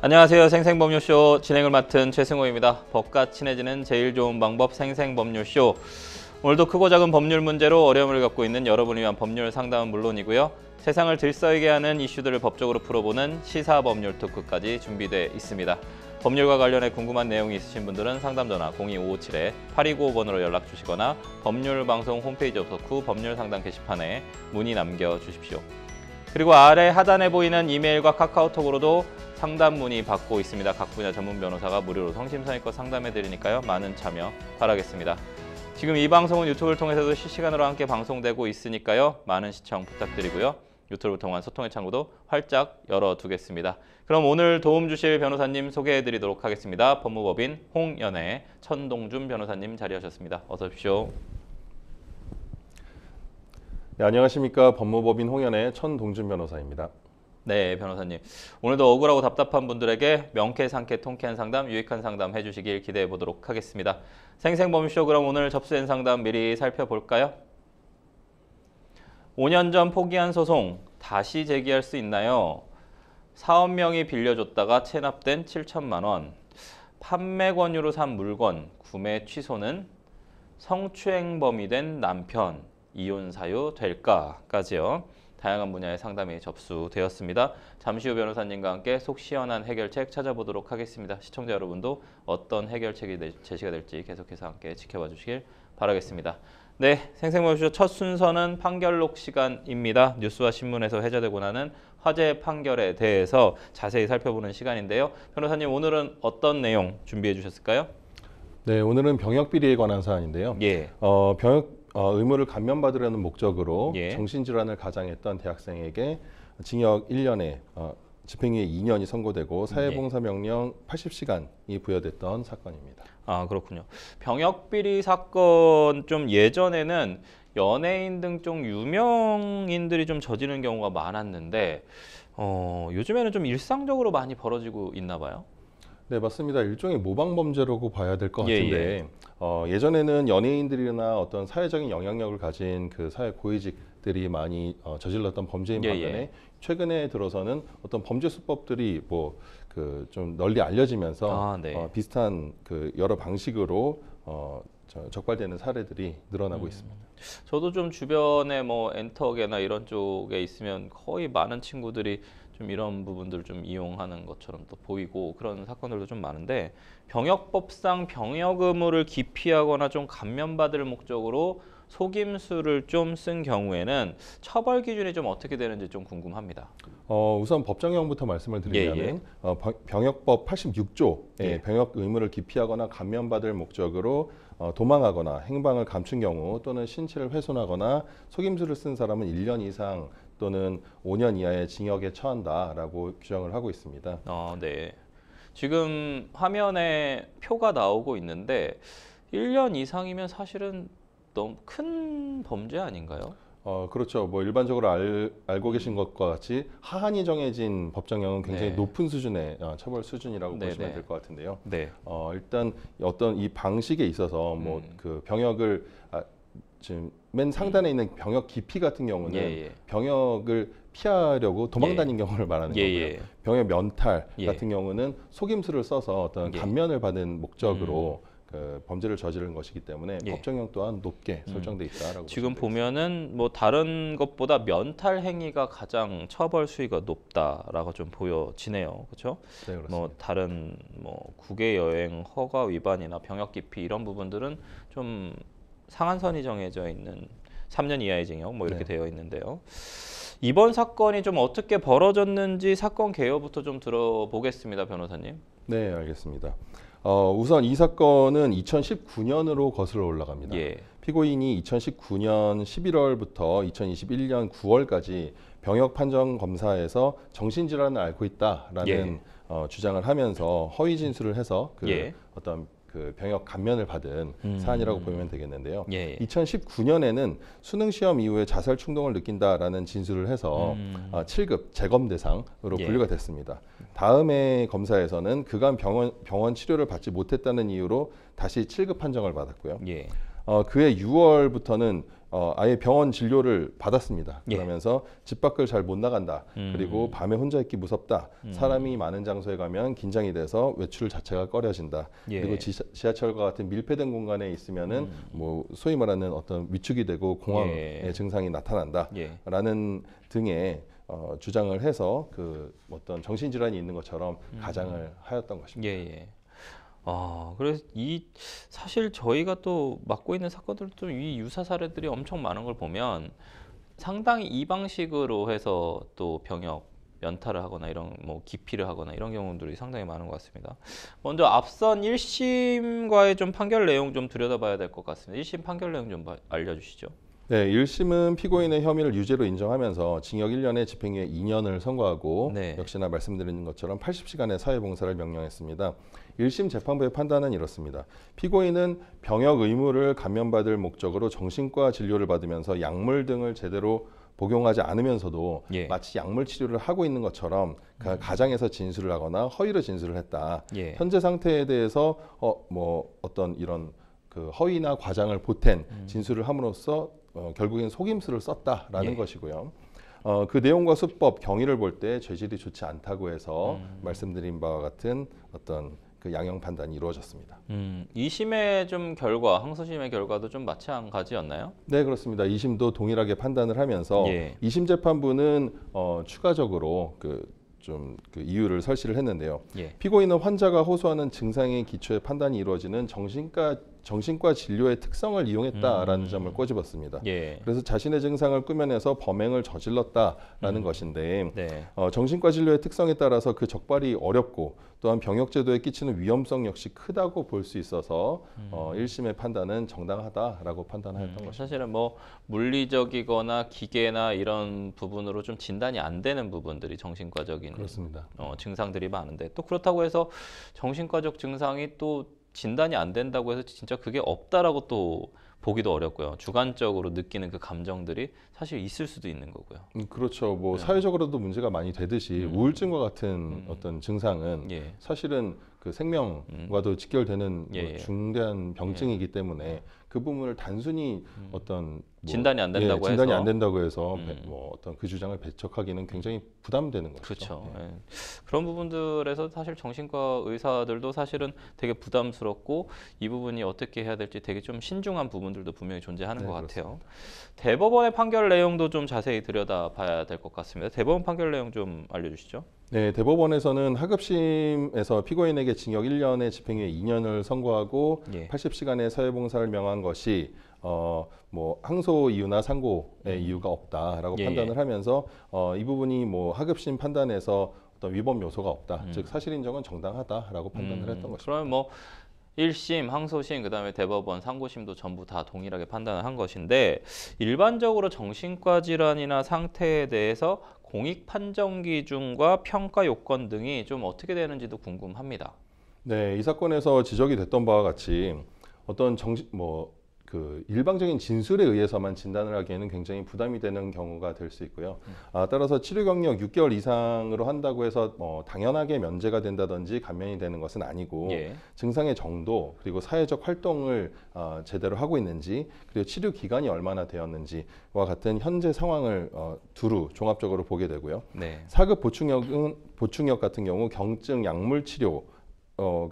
안녕하세요. 생생법률쇼 진행을 맡은 최승호입니다. 법과 친해지는 제일 좋은 방법 생생법률쇼. 오늘도 크고 작은 법률 문제로 어려움을 갖고 있는 여러분을 위한 법률 상담은 물론이고요. 세상을 들썩이게 하는 이슈들을 법적으로 풀어보는 시사법률 토크까지 준비되어 있습니다. 법률과 관련해 궁금한 내용이 있으신 분들은 상담전화 02557-8295번으로 연락 주시거나 법률방송 홈페이지 접속 후 법률상담 게시판에 문의 남겨주십시오. 그리고 아래 하단에 보이는 이메일과 카카오톡으로도 상담 문의 받고 있습니다. 각 분야 전문 변호사가 무료로 성심성의껏 상담해드리니까요. 많은 참여 바라겠습니다. 지금 이 방송은 유튜브를 통해서도 실시간으로 함께 방송되고 있으니까요. 많은 시청 부탁드리고요. 유튜브를 통한 소통의 창구도 활짝 열어두겠습니다. 그럼 오늘 도움 주실 변호사님 소개해드리도록 하겠습니다. 법무법인 홍연애 천동준 변호사님 자리하셨습니다. 어서 오십시오. 네, 안녕하십니까. 법무법인 홍연애 천동준 변호사입니다. 네, 변호사님. 오늘도 억울하고 답답한 분들에게 명쾌상쾌 통쾌한 상담, 유익한 상담 해주시길 기대해 보도록 하겠습니다. 생생법률쇼 그럼 오늘 접수된 상담 미리 살펴볼까요? 5년 전 포기한 소송 다시 제기할 수 있나요? 사업명이 빌려줬다가 체납된 7천만 원, 판매 권유로 산 물건, 구매 취소는 성추행범이 된 남편, 이혼 사유 될까까지요. 다양한 분야의 상담이 접수되었습니다. 잠시 후 변호사님과 함께 속 시원한 해결책 찾아보도록 하겠습니다. 시청자 여러분도 어떤 해결책이 제시가 될지 계속해서 함께 지켜봐 주시길 바라겠습니다. 네, 생생법률쇼 첫 순서는 판결록 시간입니다. 뉴스와 신문에서 회자되고 나는 화재 판결에 대해서 자세히 살펴보는 시간인데요. 변호사님, 오늘은 어떤 내용 준비해 주셨을까요? 네, 오늘은 병역비리에 관한 사안인데요. 예. 병역 의무를 감면받으려는 목적으로 예. 정신질환을 가장했던 대학생에게 징역 1년에 집행유예 2년이 선고되고 사회봉사명령 80시간이 부여됐던 사건입니다. 아, 그렇군요. 병역비리 사건 좀 예전에는 연예인 등 좀 유명인들이 좀 저지르는 경우가 많았는데 요즘에는 좀 일상적으로 많이 벌어지고 있나 봐요. 네, 맞습니다. 일종의 모방범죄라고 봐야 될 것 예, 같은데 예전에는 연예인들이나 어떤 사회적인 영향력을 가진 그 사회 고위직들이 많이 저질렀던 범죄인 반면에 최근에 들어서는 어떤 범죄 수법들이 뭐 그 좀 널리 알려지면서 비슷한 그 여러 방식으로 적발되는 사례들이 늘어나고 있습니다. 저도 좀 주변에 뭐 엔터계나 이런 쪽에 있으면 거의 많은 친구들이 좀 이런 부분들을 좀 이용하는 것처럼 또 보이고 그런 사건들도 좀 많은데, 병역법상 병역 의무를 기피하거나 좀 감면받을 목적으로 속임수를 좀 쓴 경우에는 처벌 기준이 좀 어떻게 되는지 좀 궁금합니다. 우선 법정형부터 말씀을 드리면 병역법 86조의 병역 의무를 기피하거나 감면받을 목적으로 도망하거나 행방을 감춘 경우 또는 신체를 훼손하거나 속임수를 쓴 사람은 1년 이상 또는 5년 이하의 징역에 처한다라고 규정을 하고 있습니다. 네. 지금 화면에 표가 나오고 있는데 1년 이상이면 사실은 너무 큰 범죄 아닌가요? 그렇죠. 뭐 일반적으로 알고 계신 것과 같이 하한이 정해진 법정형은 굉장히 높은 수준의 처벌 수준이라고 보시면 될 것 같은데요. 일단 어떤 이 방식에 있어서 뭐 그 병역을 지금 맨 상단에 있는 병역 기피 같은 경우는 병역을 피하려고 도망 다닌 경우를 말하는 거고요. 병역 면탈 같은 경우는 속임수를 써서 어떤 감면을 받은 목적으로 그 범죄를 저지른 것이기 때문에 법정형 또한 높게 설정돼 있다라고 지금 보면은 뭐 다른 것보다 면탈 행위가 가장 처벌 수위가 높다라고 좀 보여지네요. 그렇죠? 네, 그렇습니다. 뭐 다른 뭐 국외 여행 허가 위반이나 병역 기피 이런 부분들은 좀 상한선이 정해져 있는 3년 이하의 징역 뭐 이렇게 되어 있는데요. 이번 사건이 좀 어떻게 벌어졌는지 사건 개요부터 좀 들어보겠습니다, 변호사님. 네, 알겠습니다. 우선 이 사건은 2019년으로 거슬러 올라갑니다. 피고인이 2019년 11월부터 2021년 9월까지 병역 판정 검사에서 정신질환을 앓고 있다라는 주장을 하면서 허위 진술을 해서 어떤 그 병역 감면을 받은 사안이라고 보면 되겠는데요. 2019년에는 수능 시험 이후에 자살 충동을 느낀다라는 진술을 해서 7급 재검 대상으로 분류가 됐습니다. 다음에 검사에서는 그간 병원 치료를 받지 못했다는 이유로 다시 7급 판정을 받았고요. 그해 6월부터는 아예 병원 진료를 받았습니다. 예. 그러면서 집 밖을 잘 못 나간다. 그리고 밤에 혼자 있기 무섭다. 사람이 많은 장소에 가면 긴장이 돼서 외출 자체가 꺼려진다. 예. 그리고 지하철과 같은 밀폐된 공간에 있으면은 뭐 소위 말하는 어떤 위축이 되고 공황의 예. 증상이 나타난다라는 등의 주장을 해서 그 어떤 정신질환이 있는 것처럼 가장을 하였던 것입니다. 예, 예. 그래서 사실 저희가 또 맡고 있는 사건들도 이 유사 사례들이 엄청 많은 걸 보면 상당히 이 방식으로 해서 또 병역 면탈을 하거나 이런 뭐 기피를 하거나 이런 경우들이 상당히 많은 것 같습니다. 먼저 앞선 1심과의 좀 판결 내용 좀 들여다봐야 될 것 같습니다. 1심 판결 내용 좀 알려주시죠. 네, 1심은 피고인의 혐의를 유죄로 인정하면서 징역 1년에 집행유예 2년을 선고하고 네. 역시나 말씀드린 것처럼 80시간의 사회봉사를 명령했습니다. 1심 재판부의 판단은 이렇습니다. 피고인은 병역 의무를 감면받을 목적으로 정신과 진료를 받으면서 약물 등을 제대로 복용하지 않으면서도 예. 마치 약물 치료를 하고 있는 것처럼 가장에서 진술을 하거나 허위로 진술을 했다. 예. 현재 상태에 대해서 어떤 이런 그 허위나 과장을 보탠 진술을 함으로써 결국엔 속임수를 썼다라는 예. 것이고요. 그 내용과 수법, 경위를 볼 때 죄질이 좋지 않다고 해서 말씀드린 바와 같은 어떤 그 양형 판단이 이루어졌습니다. 2심의 좀 결과, 항소심의 결과도 좀 마찬가지였나요? 네, 그렇습니다. 2심도 동일하게 판단을 하면서 예. 2심 재판부는 추가적으로 그 이유를 설시를 했는데요. 예. 피고인은 환자가 호소하는 증상의 기초에 판단이 이루어지는 정신과 진료의 특성을 이용했다라는 점을 꼬집었습니다. 예. 그래서 자신의 증상을 꾸며내서 범행을 저질렀다라는 것인데 네. 정신과 진료의 특성에 따라서 그 적발이 어렵고 또한 병역제도에 끼치는 위험성 역시 크다고 볼 수 있어서 1심의 판단은 정당하다라고 판단하였던 것입니다. 사실은 뭐 물리적이거나 기계나 이런 부분으로 좀 진단이 안 되는 부분들이 정신과적인 그렇습니다. 증상들이 많은데 또 그렇다고 해서 정신과적 증상이 또 진단이 안 된다고 해서 진짜 그게 없다라고 또 보기도 어렵고요. 주관적으로 느끼는 그 감정들이 사실 있을 수도 있는 거고요. 그렇죠. 뭐 사회적으로도 문제가 많이 되듯이 우울증과 같은 어떤 증상은 예. 사실은 그 생명과도 직결되는 예, 뭐 예. 중대한 병증이기 때문에 그 부분을 단순히 어떤 진단이 안 된다고 진단이 해서. 안 된다고 해서 뭐 어떤 그 주장을 배척하기는 굉장히 부담되는 것이죠. 그렇죠. 예. 예. 그런 부분들에서 사실 정신과 의사들도 사실은 되게 부담스럽고 이 부분이 어떻게 해야 될지 되게 좀 신중한 부분들도 분명히 존재하는 네, 것 같아요. 대법원의 판결 내용도 좀 자세히 들여다봐야 될 것 같습니다. 대법원 판결 내용 좀 알려주시죠. 네, 대법원에서는 하급심에서 피고인에게 징역 1년에 집행유예 2년을 선고하고 예. 80시간의 사회봉사를 명한 것이 뭐 항소 이유나 상고의 이유가 없다라고 예, 판단을 하면서 이 부분이 뭐 하급심 판단에서 어떤 위법 요소가 없다, 즉 사실 인정은 정당하다라고 판단을 했던 것입니다. 그러면 뭐 1심, 항소심, 그다음에 대법원, 상고심도 전부 다 동일하게 판단을 한 것인데 일반적으로 정신과 질환이나 상태에 대해서 공익 판정 기준과 평가 요건 등이 좀 어떻게 되는지도 궁금합니다. 네, 이 사건에서 지적이 됐던 바와 같이 어떤 그 일방적인 진술에 의해서만 진단을 하기에는 굉장히 부담이 되는 경우가 될 수 있고요. 따라서 치료 경력 6개월 이상으로 한다고 해서 당연하게 면제가 된다든지 감면이 되는 것은 아니고 예. 증상의 정도 그리고 사회적 활동을 제대로 하고 있는지 그리고 치료 기간이 얼마나 되었는지와 같은 현재 상황을 두루 종합적으로 보게 되고요. 네. 4급 보충역 같은 경우 경증 약물 치료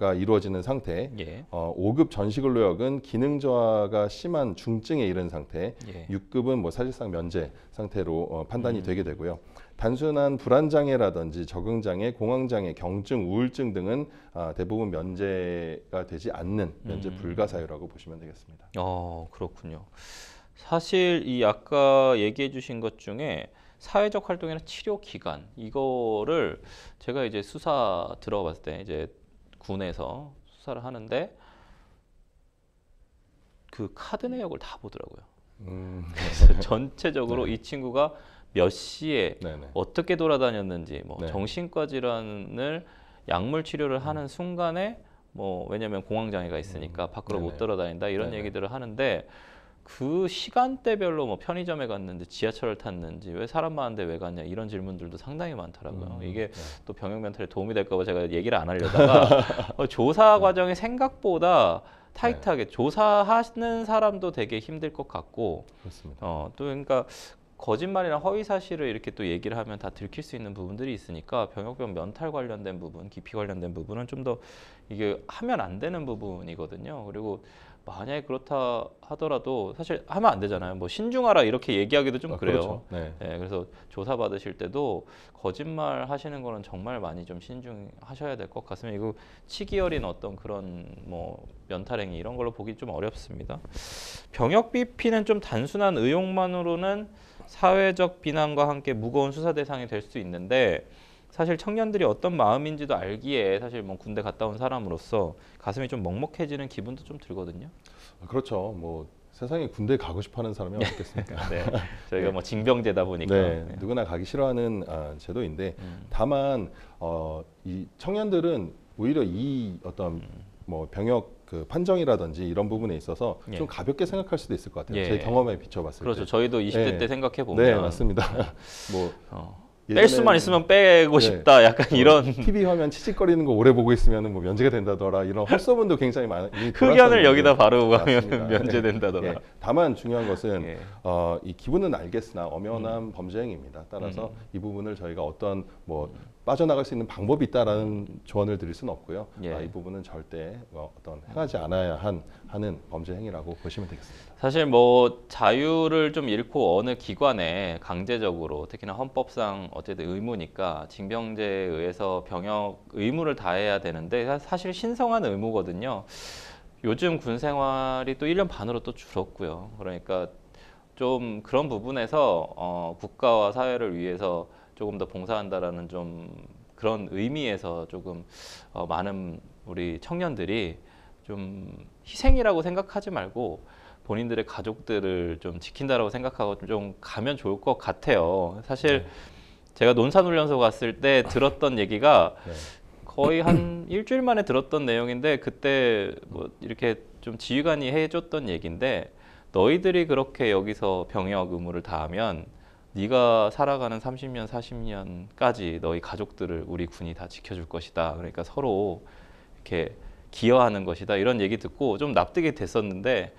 가 이루어지는 상태, 예. 5급 전시근로역은 기능 저하가 심한 중증에 이른 상태, 예. 6급은 뭐 사실상 면제 상태로 판단이 되게 되고요. 단순한 불안장애라든지 적응장애, 공황장애, 경증, 우울증 등은 대부분 면제가 되지 않는 면제 불가 사유라고 보시면 되겠습니다. 그렇군요. 사실 이 아까 얘기해 주신 것 중에 사회적 활동이나 치료 기간 이거를 제가 이제 수사 들어봤을 때 이제 군에서 수사를 하는데 그 카드 내역을 다 보더라고요. 그래서 전체적으로 네. 이 친구가 몇 시에 네네. 어떻게 돌아다녔는지 뭐 네. 정신과 질환을 약물 치료를 하는 순간에 뭐 왜냐하면 공황 장애가 있으니까 밖으로 못 네네. 돌아다닌다 이런 네네. 얘기들을 하는데 그 시간대별로 뭐 편의점에 갔는지 지하철을 탔는지 왜 사람 많은데 왜 갔냐 이런 질문들도 상당히 많더라고요. 이게 네. 또 병역 멘탈에 도움이 될까 봐 제가 얘기를 안 하려다가 조사 과정이 생각보다 타이트하게 조사하는 사람도 되게 힘들 것 같고 그렇습니다. 또 그러니까 거짓말이나 허위 사실을 이렇게 또 얘기를 하면 다 들킬 수 있는 부분들이 있으니까 병역병 면탈 관련된 부분, 기피 관련된 부분은 좀 더 이게 하면 안 되는 부분이거든요. 그리고 만약에 그렇다 하더라도 사실 하면 안 되잖아요. 뭐 신중하라 이렇게 얘기하기도 좀 그래요. 그렇죠. 네. 네, 그래서 조사 받으실 때도 거짓말 하시는 거는 정말 많이 좀 신중하셔야 될 것 같습니다. 이거 치기 어린 어떤 그런 뭐 면탈행위 이런 걸로 보기 좀 어렵습니다. 병역 비피는 좀 단순한 의혹만으로는 사회적 비난과 함께 무거운 수사 대상이 될 수 있는데 사실 청년들이 어떤 마음인지도 알기에 사실 뭐 군대 갔다 온 사람으로서 가슴이 좀 먹먹해지는 기분도 좀 들거든요. 그렇죠. 뭐 세상에 군대 가고 싶어하는 사람이 어딨겠습니까? 네, 저희가 뭐 징병제다 보니까 네, 누구나 가기 싫어하는 제도인데 다만 이 청년들은 오히려 이 어떤 뭐 병역 그 판정이라든지 이런 부분에 있어서 좀 가볍게 생각할 수도 있을 것 같아요. 제 경험에 비춰봤을 그렇죠. 때. 저희도 20대 때 생각해 보면 네, 맞습니다. 뭐 뺄 수만 있으면 빼고 싶다. 약간 이런 TV 화면 치직거리는 거 오래 보고 있으면 뭐 면제가 된다더라. 이런 헛소문도 굉장히 많이 흑연을 여기다 바르고 가면 면제된다더라. 네. 다만 중요한 것은 이 기분은 알겠으나 엄연한 범죄 행위입니다. 따라서 이 부분을 저희가 어떤 뭐 빠져나갈 수 있는 방법이 있다라는 조언을 드릴 수는 없고요. 이 부분은 절대 어떤 행하지 않아야 하는 범죄 행위라고 보시면 되겠습니다. 사실 뭐 자유를 좀 잃고 어느 기관에 강제적으로 특히나 헌법상 어쨌든 의무니까 징병제에 의해서 병역 의무를 다해야 되는데 사실 신성한 의무거든요. 요즘 군 생활이 또 1년 반으로 또 줄었고요. 그러니까 좀 그런 부분에서 국가와 사회를 위해서 조금 더 봉사한다라는 좀 그런 의미에서 조금 많은 우리 청년들이 좀 희생이라고 생각하지 말고 본인들의 가족들을 좀 지킨다라고 생각하고 좀 가면 좋을 것 같아요. 사실 제가 논산훈련소 갔을 때 들었던 얘기가 거의 한 일주일 만에 들었던 내용인데 그때 뭐 이렇게 좀 지휘관이 해줬던 얘기인데 너희들이 그렇게 여기서 병역 의무를 다하면 네가 살아가는 30년, 40년까지 너희 가족들을 우리 군이 다 지켜줄 것이다. 그러니까 서로 이렇게 기여하는 것이다. 이런 얘기 듣고 좀 납득이 됐었는데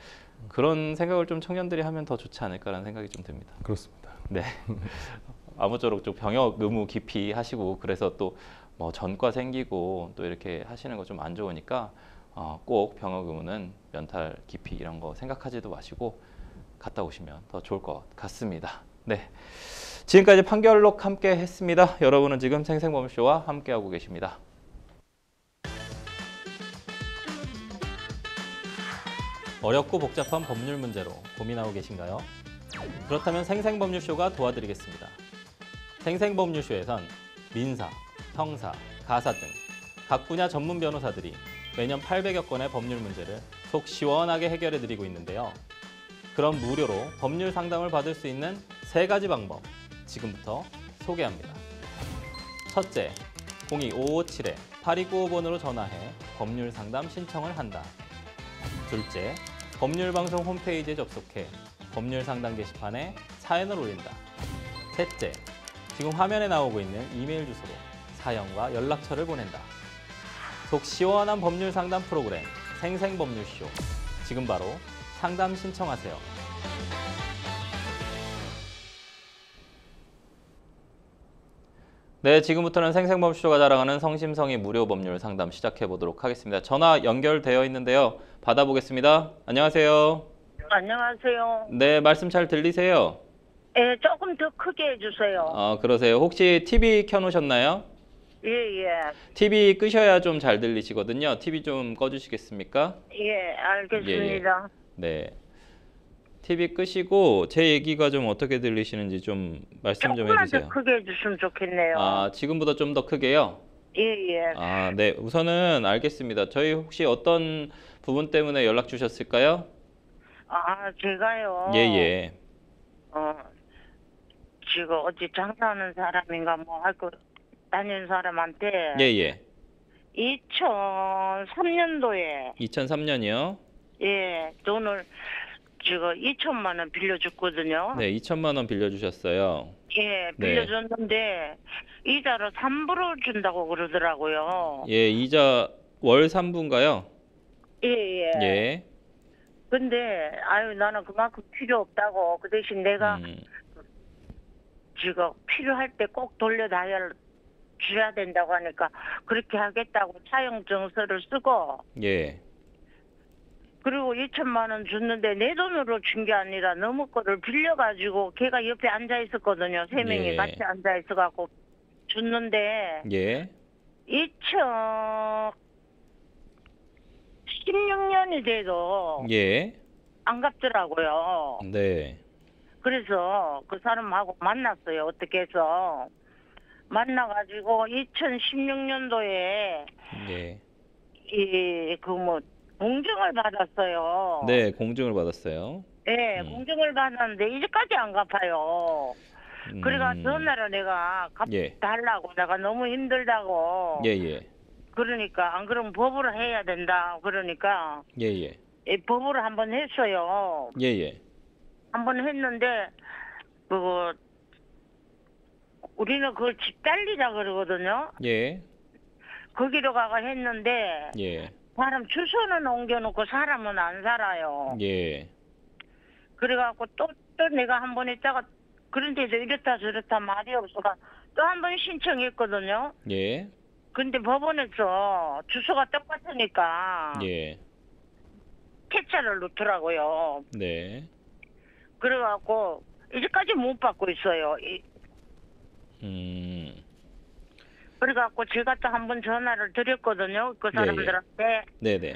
그런 생각을 좀 청년들이 하면 더 좋지 않을까라는 생각이 좀 듭니다. 그렇습니다. 네. 아무쪼록 좀 병역 의무 기피 하시고 그래서 또 뭐 전과 생기고 또 이렇게 하시는 거 좀 안 좋으니까 꼭 병역 의무는 면탈 기피 이런 거 생각하지도 마시고 갔다 오시면 더 좋을 것 같습니다. 네. 지금까지 판결록 함께 했습니다. 여러분은 지금 생생범쇼와 함께하고 계십니다. 어렵고 복잡한 법률 문제로 고민하고 계신가요? 그렇다면 생생법률쇼가 도와드리겠습니다. 생생법률쇼에선 민사, 형사, 가사 등 각 분야 전문 변호사들이 매년 800여 건의 법률 문제를 속 시원하게 해결해드리고 있는데요. 그럼 무료로 법률 상담을 받을 수 있는 3가지 방법 지금부터 소개합니다. 첫째, 02-557-8295번으로 전화해 법률 상담 신청을 한다. 둘째, 법률방송 홈페이지에 접속해 법률 상담 게시판에 사연을 올린다. 셋째, 지금 화면에 나오고 있는 이메일 주소로 사연과 연락처를 보낸다. 속 시원한 법률 상담 프로그램 생생법률쇼. 지금 바로 상담 신청하세요. 네, 지금부터는 생생법률쇼가 자랑하는 성심성의 무료 법률 상담 시작해 보도록 하겠습니다. 전화 연결되어 있는데요. 받아보겠습니다. 안녕하세요. 안녕하세요. 네, 말씀 잘 들리세요? 예, 조금 더 크게 해주세요. 그러세요. 혹시 TV 켜놓으셨나요? 예. TV 끄셔야 좀 잘 들리시거든요. TV 좀 꺼주시겠습니까? 예, 알겠습니다. 네. TV 끄시고 제 얘기가 좀 어떻게 들리시는지 좀 말씀 좀 해주세요. 조금만 더 크게 해주시면 좋겠네요. 지금보다 좀 더 크게요? 예. 네. 우선은 알겠습니다. 저희 혹시 어떤 부분 때문에 연락 주셨을까요? 제가요. 예. 지금 어디 장사하는 사람인가 뭐 할 거 다니는 사람한테 예. 2003년도에 2003년이요? 예, 돈을 지금 2천만 원 빌려줬거든요. 네, 2천만 원 빌려주셨어요. 예, 빌려줬는데 이자로 3% 준다고 그러더라고요. 예, 이자 월 3분가요? 예, 예. 예. 근데 아유 나는 그만큼 필요 없다고 그 대신 내가 음. 지금 필요할 때 꼭 돌려다야 줘야 된다고 하니까 그렇게 하겠다고 차용 증서를 쓰고 예. 그리고 2천만 원 줬는데 내 돈으로 준 게 아니라 너무 거를 빌려가지고 걔가 옆에 앉아 있었거든요. 세 명이 예. 같이 앉아 있어갖고 줬는데 예. 2016년이 돼도 예. 안 갚더라고요. 네. 그래서 그 사람하고 만났어요. 어떻게 해서 만나가지고 2016년도에 예. 이 그 뭐 공증을 받았어요. 네, 공증을 받았어요. 네, 공증을 받았는데 이제까지 안 갚아요. 그래가 전화를 내가 예. 갚달라고 내가 너무 힘들다고. 예, 예. 그러니까 안 그러면 법으로 해야 된다. 그러니까 예, 예. 법으로 한번 했어요. 예, 예. 한번 했는데 그 우리는 그걸 집달리라 그러거든요. 예. 거기로 가가 했는데 예. 사람 주소는 옮겨놓고 사람은 안 살아요. 예. 그래갖고 또 내가 한 번 있다가 그런데도 이렇다 저렇다 말이 없어가 또 한 번 신청했거든요. 예. 근데 법원에서 주소가 똑같으니까 예. 퇴짜를 놓더라고요. 네. 그래갖고 이제까지 못 받고 있어요. 그래갖고 제가 또 한 번 전화를 드렸거든요. 그 사람들한테. 네네.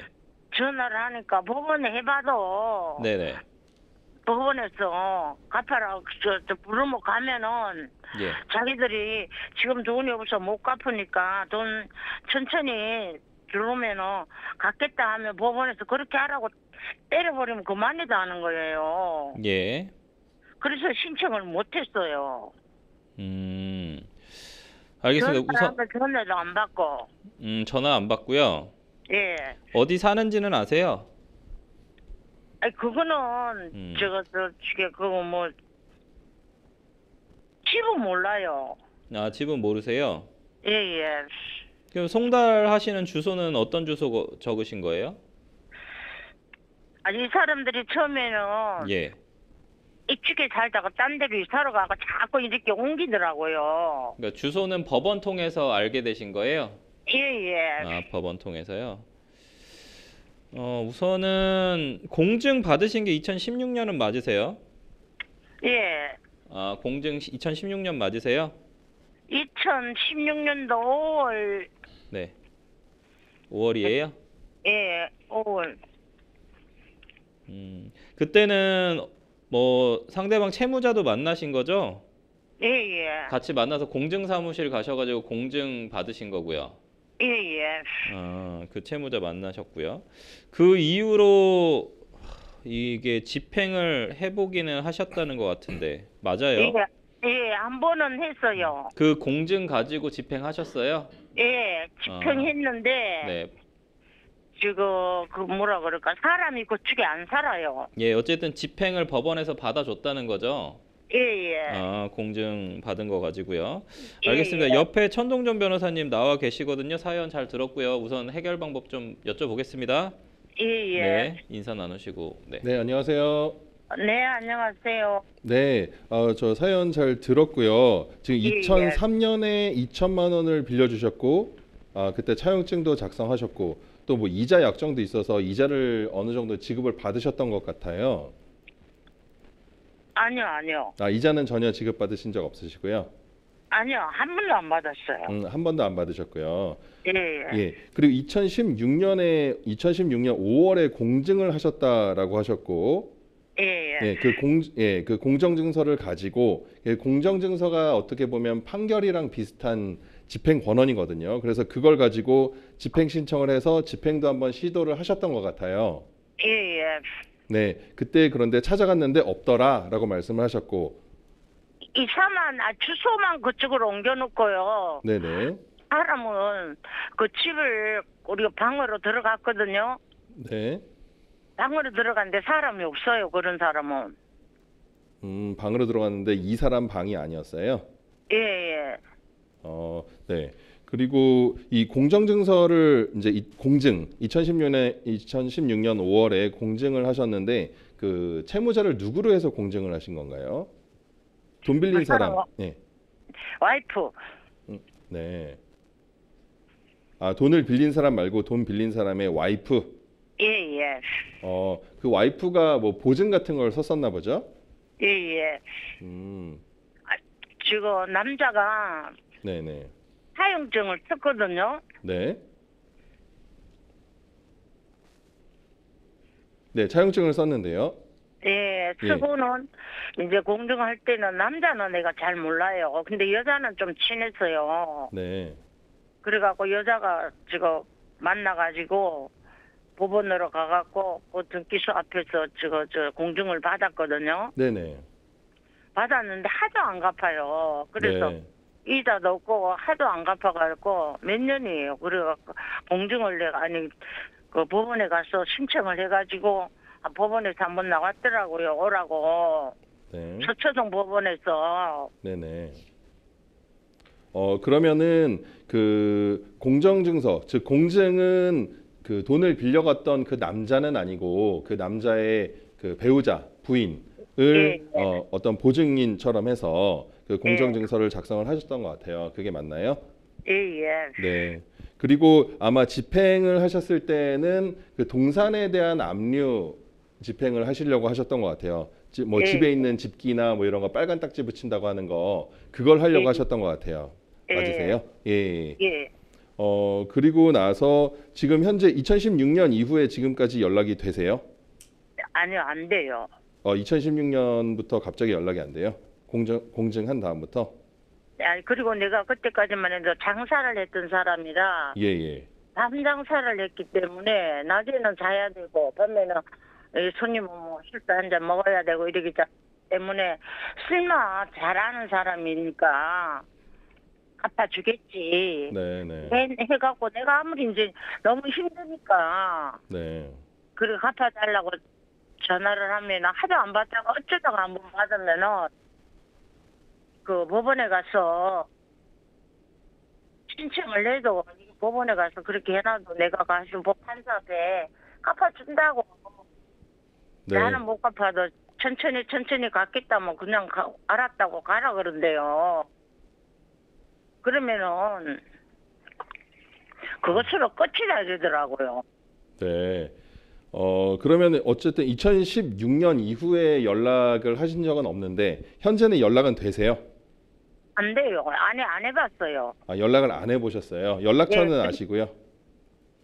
전화를 하니까 법원에 해봐도 네네. 법원에서 갚아라 저 부르면 가면은 예. 자기들이 지금 돈이 없어 못 갚으니까 돈 천천히 들어오면은 갚겠다 하면 법원에서 그렇게 하라고 때려버리면 그만이다 하는 거예요. 예. 그래서 신청을 못했어요. 알겠습니다. 우선 전화도 안 받고. 전화 안 받고요. 예. 어디 사는지는 아세요? 아니 그거는 저게 그거 뭐 집은 몰라요. 아, 집은 모르세요? 예, 예. 그럼 송달하시는 주소는 어떤 주소 적으신 거예요? 아니 이 사람들이 처음에는 예. 이쪽에 살다가 딴 데로 이사로 가고 자꾸 이렇게 옮기더라고요. 그러니까 주소는 법원 통해서 알게 되신 거예요? 예, 예. 아, 법원 통해서요. 우선은 공증 받으신 게 2016년은 맞으세요? 예. 아, 공증 2016년 맞으세요? 2016년도 5월. 네. 5월이에요? 예, 5월. 그때는 뭐 상대방 채무자도 만나신 거죠? 예, 예. 같이 만나서 공증 사무실 가셔가지고 공증 받으신 거고요. 예, 예. 그 채무자 만나셨고요. 그 이후로 이게 집행을 해보기는 하셨다는 것 같은데 맞아요? 예, 예, 한 번은 했어요. 그 공증 가지고 집행하셨어요? 예, 집행했는데 네. 지금 그 뭐라 그럴까 사람이 그쪽에 안 살아요. 예, 어쨌든 집행을 법원에서 받아줬다는 거죠? 예, 예. 공증 받은 거 가지고요. 예, 알겠습니다. 예. 옆에 천동전 변호사님 나와 계시거든요. 사연 잘 들었고요. 우선 해결 방법 좀 여쭤보겠습니다. 예, 예. 네, 인사 나누시고. 네. 네, 안녕하세요. 네, 안녕하세요. 네, 저 사연 잘 들었고요. 지금 예, 2003년에 2천만 원을 빌려주셨고, 그때 차용증도 작성하셨고, 또 뭐 이자 약정도 있어서 이자를 어느 정도 지급을 받으셨던 것 같아요. 아니요. 이자는 전혀 지급받으신 적 없으시고요. 아니요, 한 번도 안 받았어요. 한 번도 안 받으셨고요. 예. 예. 그리고 2016년 5월에 공증을 하셨다라고 하셨고, 예. 그 공정증서를 가지고 공정증서가 어떻게 보면 판결이랑 비슷한 집행 권한이거든요. 그래서 그걸 가지고 집행 신청을 해서 집행도 한번 시도를 하셨던 것 같아요. 예. 네, 그때 그런데 찾아갔는데 없더라라고 말씀을 하셨고, 이사만 주소만 그쪽으로 옮겨놓고요. 네네. 사람은 그 집을 우리가 방으로 들어갔거든요. 네. 방으로 들어갔는데 사람이 없어요. 그런 사람은. 방으로 들어갔는데 이 사람 방이 아니었어요. 예. 네. 그리고 이 공정증서를 이제 공증 2016년 5월에 공증을 하셨는데 그 채무자를 누구로 해서 공증을 하신 건가요? 돈 빌린 사람. 네. 와이프. 네. 아, 돈을 빌린 사람 말고 돈 빌린 사람의 와이프. 예, 예. 그 와이프가 뭐 보증 같은 걸 썼었나 보죠? 예, 예. 지금 남자가 네네. 사용증을 썼거든요. 네. 네, 차용증을 썼는데요. 예, 쓰고는 이제 공증할 때는 남자는 내가 잘 몰라요. 근데 여자는 좀 친했어요. 네. 그래갖고 여자가 지금 만나가지고 법원으로 가갖고 그 등기소 앞에서 저 공증을 받았거든요. 네네. 받았는데 하도 안 갚아요. 그래서 네. 이자도 없고 하도 안 갚아가지고 몇 년이에요. 그래갖고 공증을 내가 그 법원에 가서 신청을 해가지고 법원에서 한번 나왔더라고요. 오라고. 네. 서초동 법원에서. 네네. 그러면은 그 공정증서, 즉 공증은 그 돈을 빌려갔던 그 남자는 아니고 그 남자의 그 배우자, 부인을 어떤 보증인처럼 해서 그 공정증서를 작성을 하셨던 것 같아요. 그게 맞나요? 예, 예. 네. 그리고 아마 집행을 하셨을 때는 그 동산에 대한 압류 집행을 하시려고 하셨던 것 같아요. 집에 있는 집기나 뭐 이런 거 빨간 딱지 붙인다고 하는 거 그걸 하려고 하셨던 것 같아요. 맞으세요? 예. 예. 그리고 나서 지금 현재 2016년 이후에 지금까지 연락이 되세요? 아니요, 안 돼요. 2016년부터 갑자기 연락이 안 돼요? 공증한 다음부터? 아니, 그리고 내가 그때까지만 해도 장사를 했던 사람이라 예. 밤 장사를 했기 때문에 낮에는 자야 되고 밤에는 손님은 뭐 술도 한잔 먹어야 되고 이러기 때문에 설마 잘하는 사람이니까 갚아주겠지. 네네. 해갖고 내가 아무리 이제 너무 힘드니까 네. 그래 갚아달라고 전화를 하면 하도 안 받다가 어쩌다가 한번 받으면은 그 법원에 가서 신청을 해도 법원에 가서 그렇게 해놔도 내가 가서 판사 앞에 갚아준다고. 네. 나는 못 갚아도 천천히 갚겠다면 그냥 알았다고 가라 그런데요. 그러면은 그것으로 끝이 나지더라고요. 네. 그러면 어쨌든 2016년 이후에 연락을 하신 적은 없는데 현재는 연락은 되세요? 안 돼요. 안 해봤어요. 아, 연락을 안 해보셨어요? 연락처는 아시고요?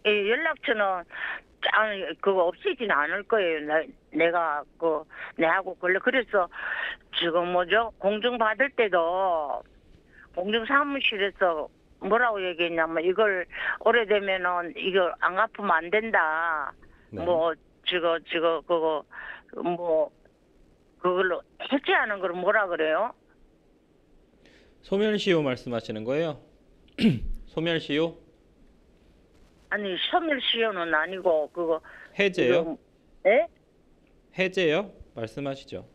예, 연락처는 그거 없애지는 않을 거예요. 내가 내하고 원래 그래서 지금 공증 받을 때도 공증 사무실에서 뭐라고 얘기했냐면 이걸 오래되면은 이거 안 갚으면 안 된다. 네. 그걸로 해지하는 걸 뭐라 그래요? 소멸시효 말씀하시는 거예요? 소멸시효? 아니 소멸시효는 아니고 그거 해제요? 예? 해제요? 말씀하시죠.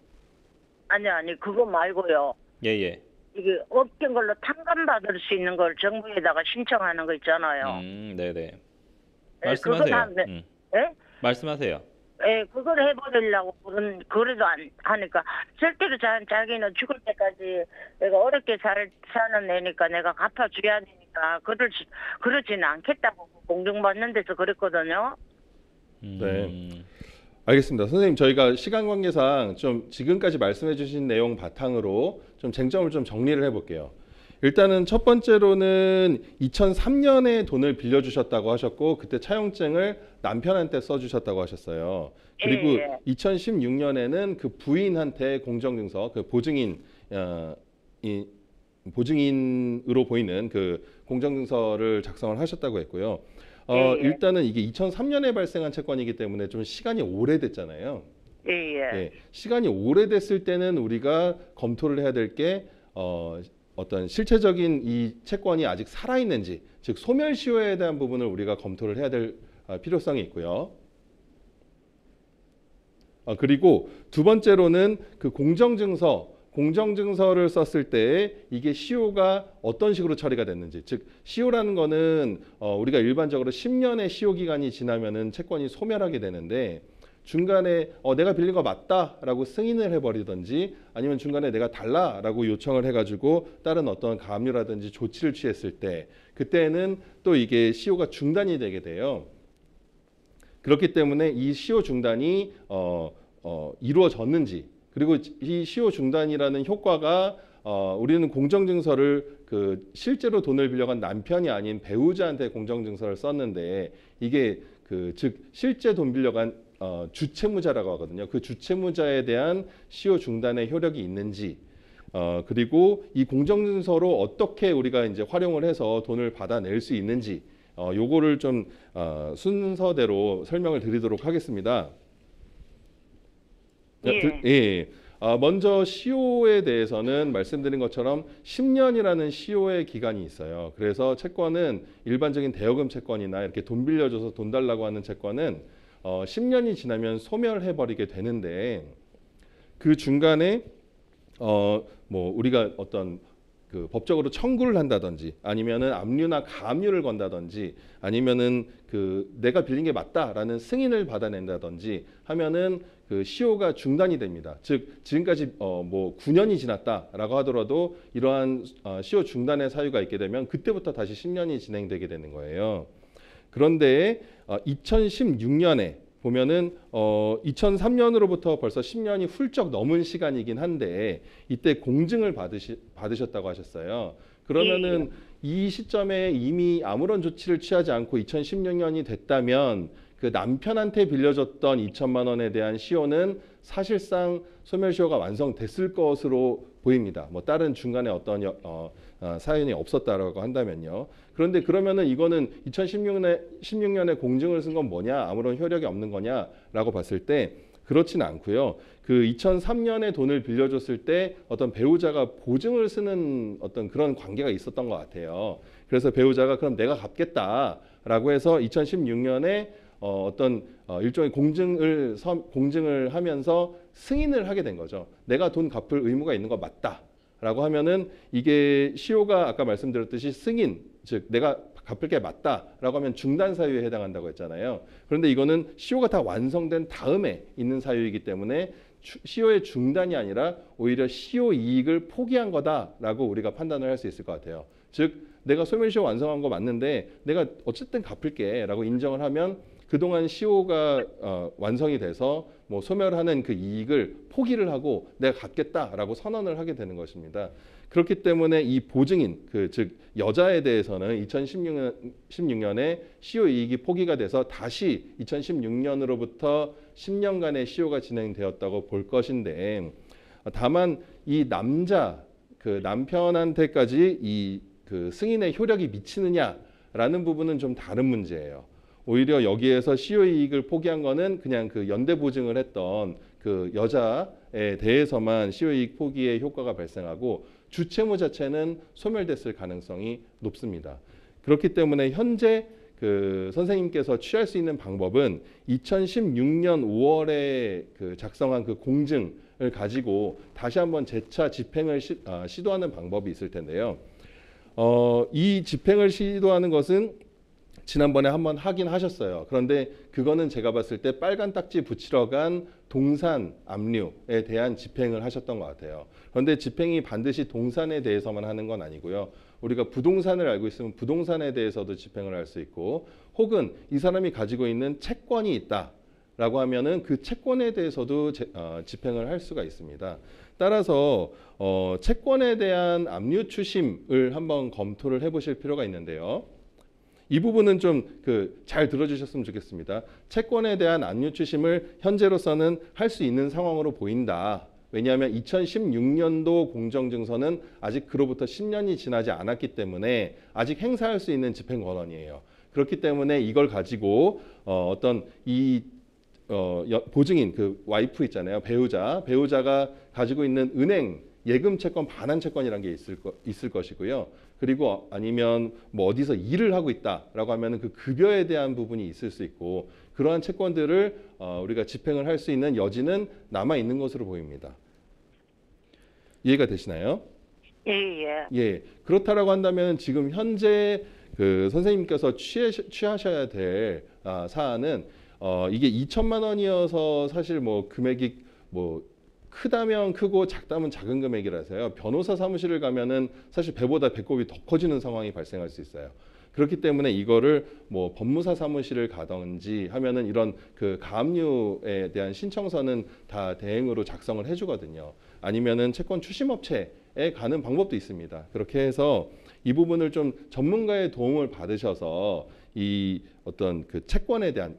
아니 그거 말고요. 예. 이게 없던 걸로 탕감받을 수 있는 걸 정부에다가 신청하는 거 있잖아요. 네네. 예, 말씀하세요. 예? 말씀하세요. 예, 그걸 해버리려고 그래도 안 하니까 절대로 자기는 죽을 때까지 내가 어렵게 사는 애니까 내가 갚아줘야 되니까 그러지는 않겠다고 공증받는 데서 그랬거든요. 네. 알겠습니다. 선생님, 저희가 시간 관계상 좀 지금까지 말씀해 주신 내용 바탕으로 좀 쟁점을 좀 정리를 해볼게요. 일단은 첫 번째로는 2003년에 돈을 빌려주셨다고 하셨고 그때 차용증을 남편한테 써주셨다고 하셨어요. 그리고 2016년에는 그 부인한테 공정증서, 그 보증인으로 보이는 그 공정증서를 작성을 하셨다고 했고요. 일단은 이게 2003년에 발생한 채권이기 때문에 좀 시간이 오래됐잖아요. 예. 시간이 오래됐을 때는 우리가 검토를 해야 될 게 어떤 실체적인 이 채권이 아직 살아있는지, 즉 소멸시효에 대한 부분을 우리가 검토를 해야 될 필요성이 있고요. 그리고 두 번째로는 그 공정증서 공정증서를 썼을 때 이게 시효가 어떤 식으로 처리가 됐는지, 즉 시효라는 거는 우리가 일반적으로 10년의 시효 기간이 지나면은 채권이 소멸하게 되는데, 중간에 내가 빌린 거 맞다라고 승인을 해버리든지, 아니면 중간에 내가 달라라고 요청을 해가지고 다른 어떤 가압류라든지 조치를 취했을 때, 그때는 또 이게 시효가 중단이 되게 돼요. 그렇기 때문에 이 시효 중단이 이루어졌는지, 그리고 이 시효 중단이라는 효과가 우리는 공정증서를 실제로 돈을 빌려간 남편이 아닌 배우자한테 공정증서를 썼는데, 이게 즉 실제 돈 빌려간 주채무자라고 하거든요. 그 주채무자에 대한 시효 중단의 효력이 있는지, 그리고 이 공정증서로 어떻게 우리가 이제 활용을 해서 돈을 받아낼 수 있는지, 요거를 좀 순서대로 설명을 드리도록 하겠습니다. 예. 먼저 시효에 대해서는 말씀드린 것처럼 10년이라는 시효의 기간이 있어요. 그래서 채권은 일반적인 대여금 채권이나 이렇게 돈 빌려줘서 돈 달라고 하는 채권은 10년이 지나면 소멸해버리게 되는데, 그 중간에 뭐 우리가 어떤 법적으로 청구를 한다든지, 아니면은 압류나 가압류를 건다든지, 아니면은 내가 빌린 게 맞다라는 승인을 받아낸다든지 하면은 시효가 중단이 됩니다. 즉 지금까지 뭐 9년이 지났다라고 하더라도 이러한 시효 중단의 사유가 있게 되면 그때부터 다시 10년이 진행되게 되는 거예요. 그런데 2016년에 보면은 2003년으로부터 벌써 10년이 훌쩍 넘은 시간이긴 한데, 이때 공증을 받으셨다고 하셨어요. 그러면은 이 시점에 이미 아무런 조치를 취하지 않고 2016년이 됐다면 그 남편한테 빌려줬던 2천만 원에 대한 시효는 사실상 소멸시효가 완성됐을 것으로 보입니다. 뭐 다른 중간에 어떤 사연이 없었다라고 한다면요. 그런데 그러면은 이거는 2016년에 공증을 쓴 건 뭐냐, 아무런 효력이 없는 거냐라고 봤을 때 그렇지는 않고요. 2003년에 돈을 빌려줬을 때 어떤 배우자가 보증을 쓰는 어떤 그런 관계가 있었던 것 같아요. 그래서 배우자가 그럼 내가 갚겠다라고 해서 2016년에 어떤 일종의 공증을 하면서 승인을 하게 된 거죠. 내가 돈 갚을 의무가 있는 거 맞다라고 하면은 이게 시효가 아까 말씀드렸듯이 승인, 즉 내가 갚을 게 맞다라고 하면 중단 사유에 해당한다고 했잖아요. 그런데 이거는 시효가 다 완성된 다음에 있는 사유이기 때문에 시효의 중단이 아니라 오히려 시효 이익을 포기한 거다라고 우리가 판단을 할 수 있을 것 같아요. 즉 내가 소멸시효 완성한 거 맞는데 내가 어쨌든 갚을게라고 인정을 하면 그동안 시효가 완성이 돼서 뭐 소멸하는 그 이익을 포기를 하고 내가 갚겠다라고 선언을 하게 되는 것입니다. 그렇기 때문에 이 보증인, 즉 여자에 대해서는 2016년에 시효 이익이 포기가 돼서 다시 2016년으로부터 10년간의 시효가 진행되었다고 볼 것인데, 다만 이 남편한테까지 이 승인의 효력이 미치느냐라는 부분은 좀 다른 문제예요. 오히려 여기에서 시효 이익을 포기한 거는 그냥 연대 보증을 했던 여자에 대해서만 시효 이익 포기의 효과가 발생하고, 주채무 자체는 소멸됐을 가능성이 높습니다. 그렇기 때문에 현재 선생님께서 취할 수 있는 방법은 2016년 5월에 작성한 공증을 가지고 다시 한번 재차 집행을 시도하는 방법이 있을 텐데요. 이 집행을 시도하는 것은 지난번에 한번 하긴 하셨어요. 그런데 그거는 제가 봤을 때 빨간 딱지 붙이러 간 동산 압류에 대한 집행을 하셨던 것 같아요. 그런데 집행이 반드시 동산에 대해서만 하는 건 아니고요. 우리가 부동산을 알고 있으면 부동산에 대해서도 집행을 할 수 있고, 혹은 이 사람이 가지고 있는 채권이 있다라고 하면은 그 채권에 대해서도 집행을 할 수가 있습니다. 따라서 채권에 대한 압류 추심을 한번 검토를 해보실 필요가 있는데요. 이 부분은 좀 잘 들어주셨으면 좋겠습니다. 채권에 대한 압류 추심을 현재로서는 할 수 있는 상황으로 보인다. 왜냐하면 2016년도 공정증서는 아직 그로부터 10년이 지나지 않았기 때문에 아직 행사할 수 있는 집행 권한이에요. 그렇기 때문에 이걸 가지고 어떤 보증인 와이프 있잖아요. 배우자가 가지고 있는 은행 예금 채권, 반환 채권이라는 게 있을 것이고요. 그리고 아니면 뭐 어디서 일을 하고 있다라고 하면은 그 급여에 대한 부분이 있을 수 있고, 그러한 채권들을 우리가 집행을 할 수 있는 여지는 남아 있는 것으로 보입니다. 이해가 되시나요? 예, 예. 예, 그렇다라고 한다면 지금 현재 그 선생님께서 취하셔야 될 사안은 이게 2천만 원이어서 사실 뭐 금액이 뭐 크다면 크고 작다면 작은 금액이라서요. 변호사 사무실을 가면은 사실 배보다 배꼽이 더 커지는 상황이 발생할 수 있어요. 그렇기 때문에 이거를 뭐 법무사 사무실을 가든지 하면은 이런 그 가압류에 대한 신청서는 다 대행으로 작성을 해주거든요. 아니면은 채권 추심업체에 가는 방법도 있습니다. 그렇게 해서 이 부분을 좀 전문가의 도움을 받으셔서 이 어떤 그 채권에 대한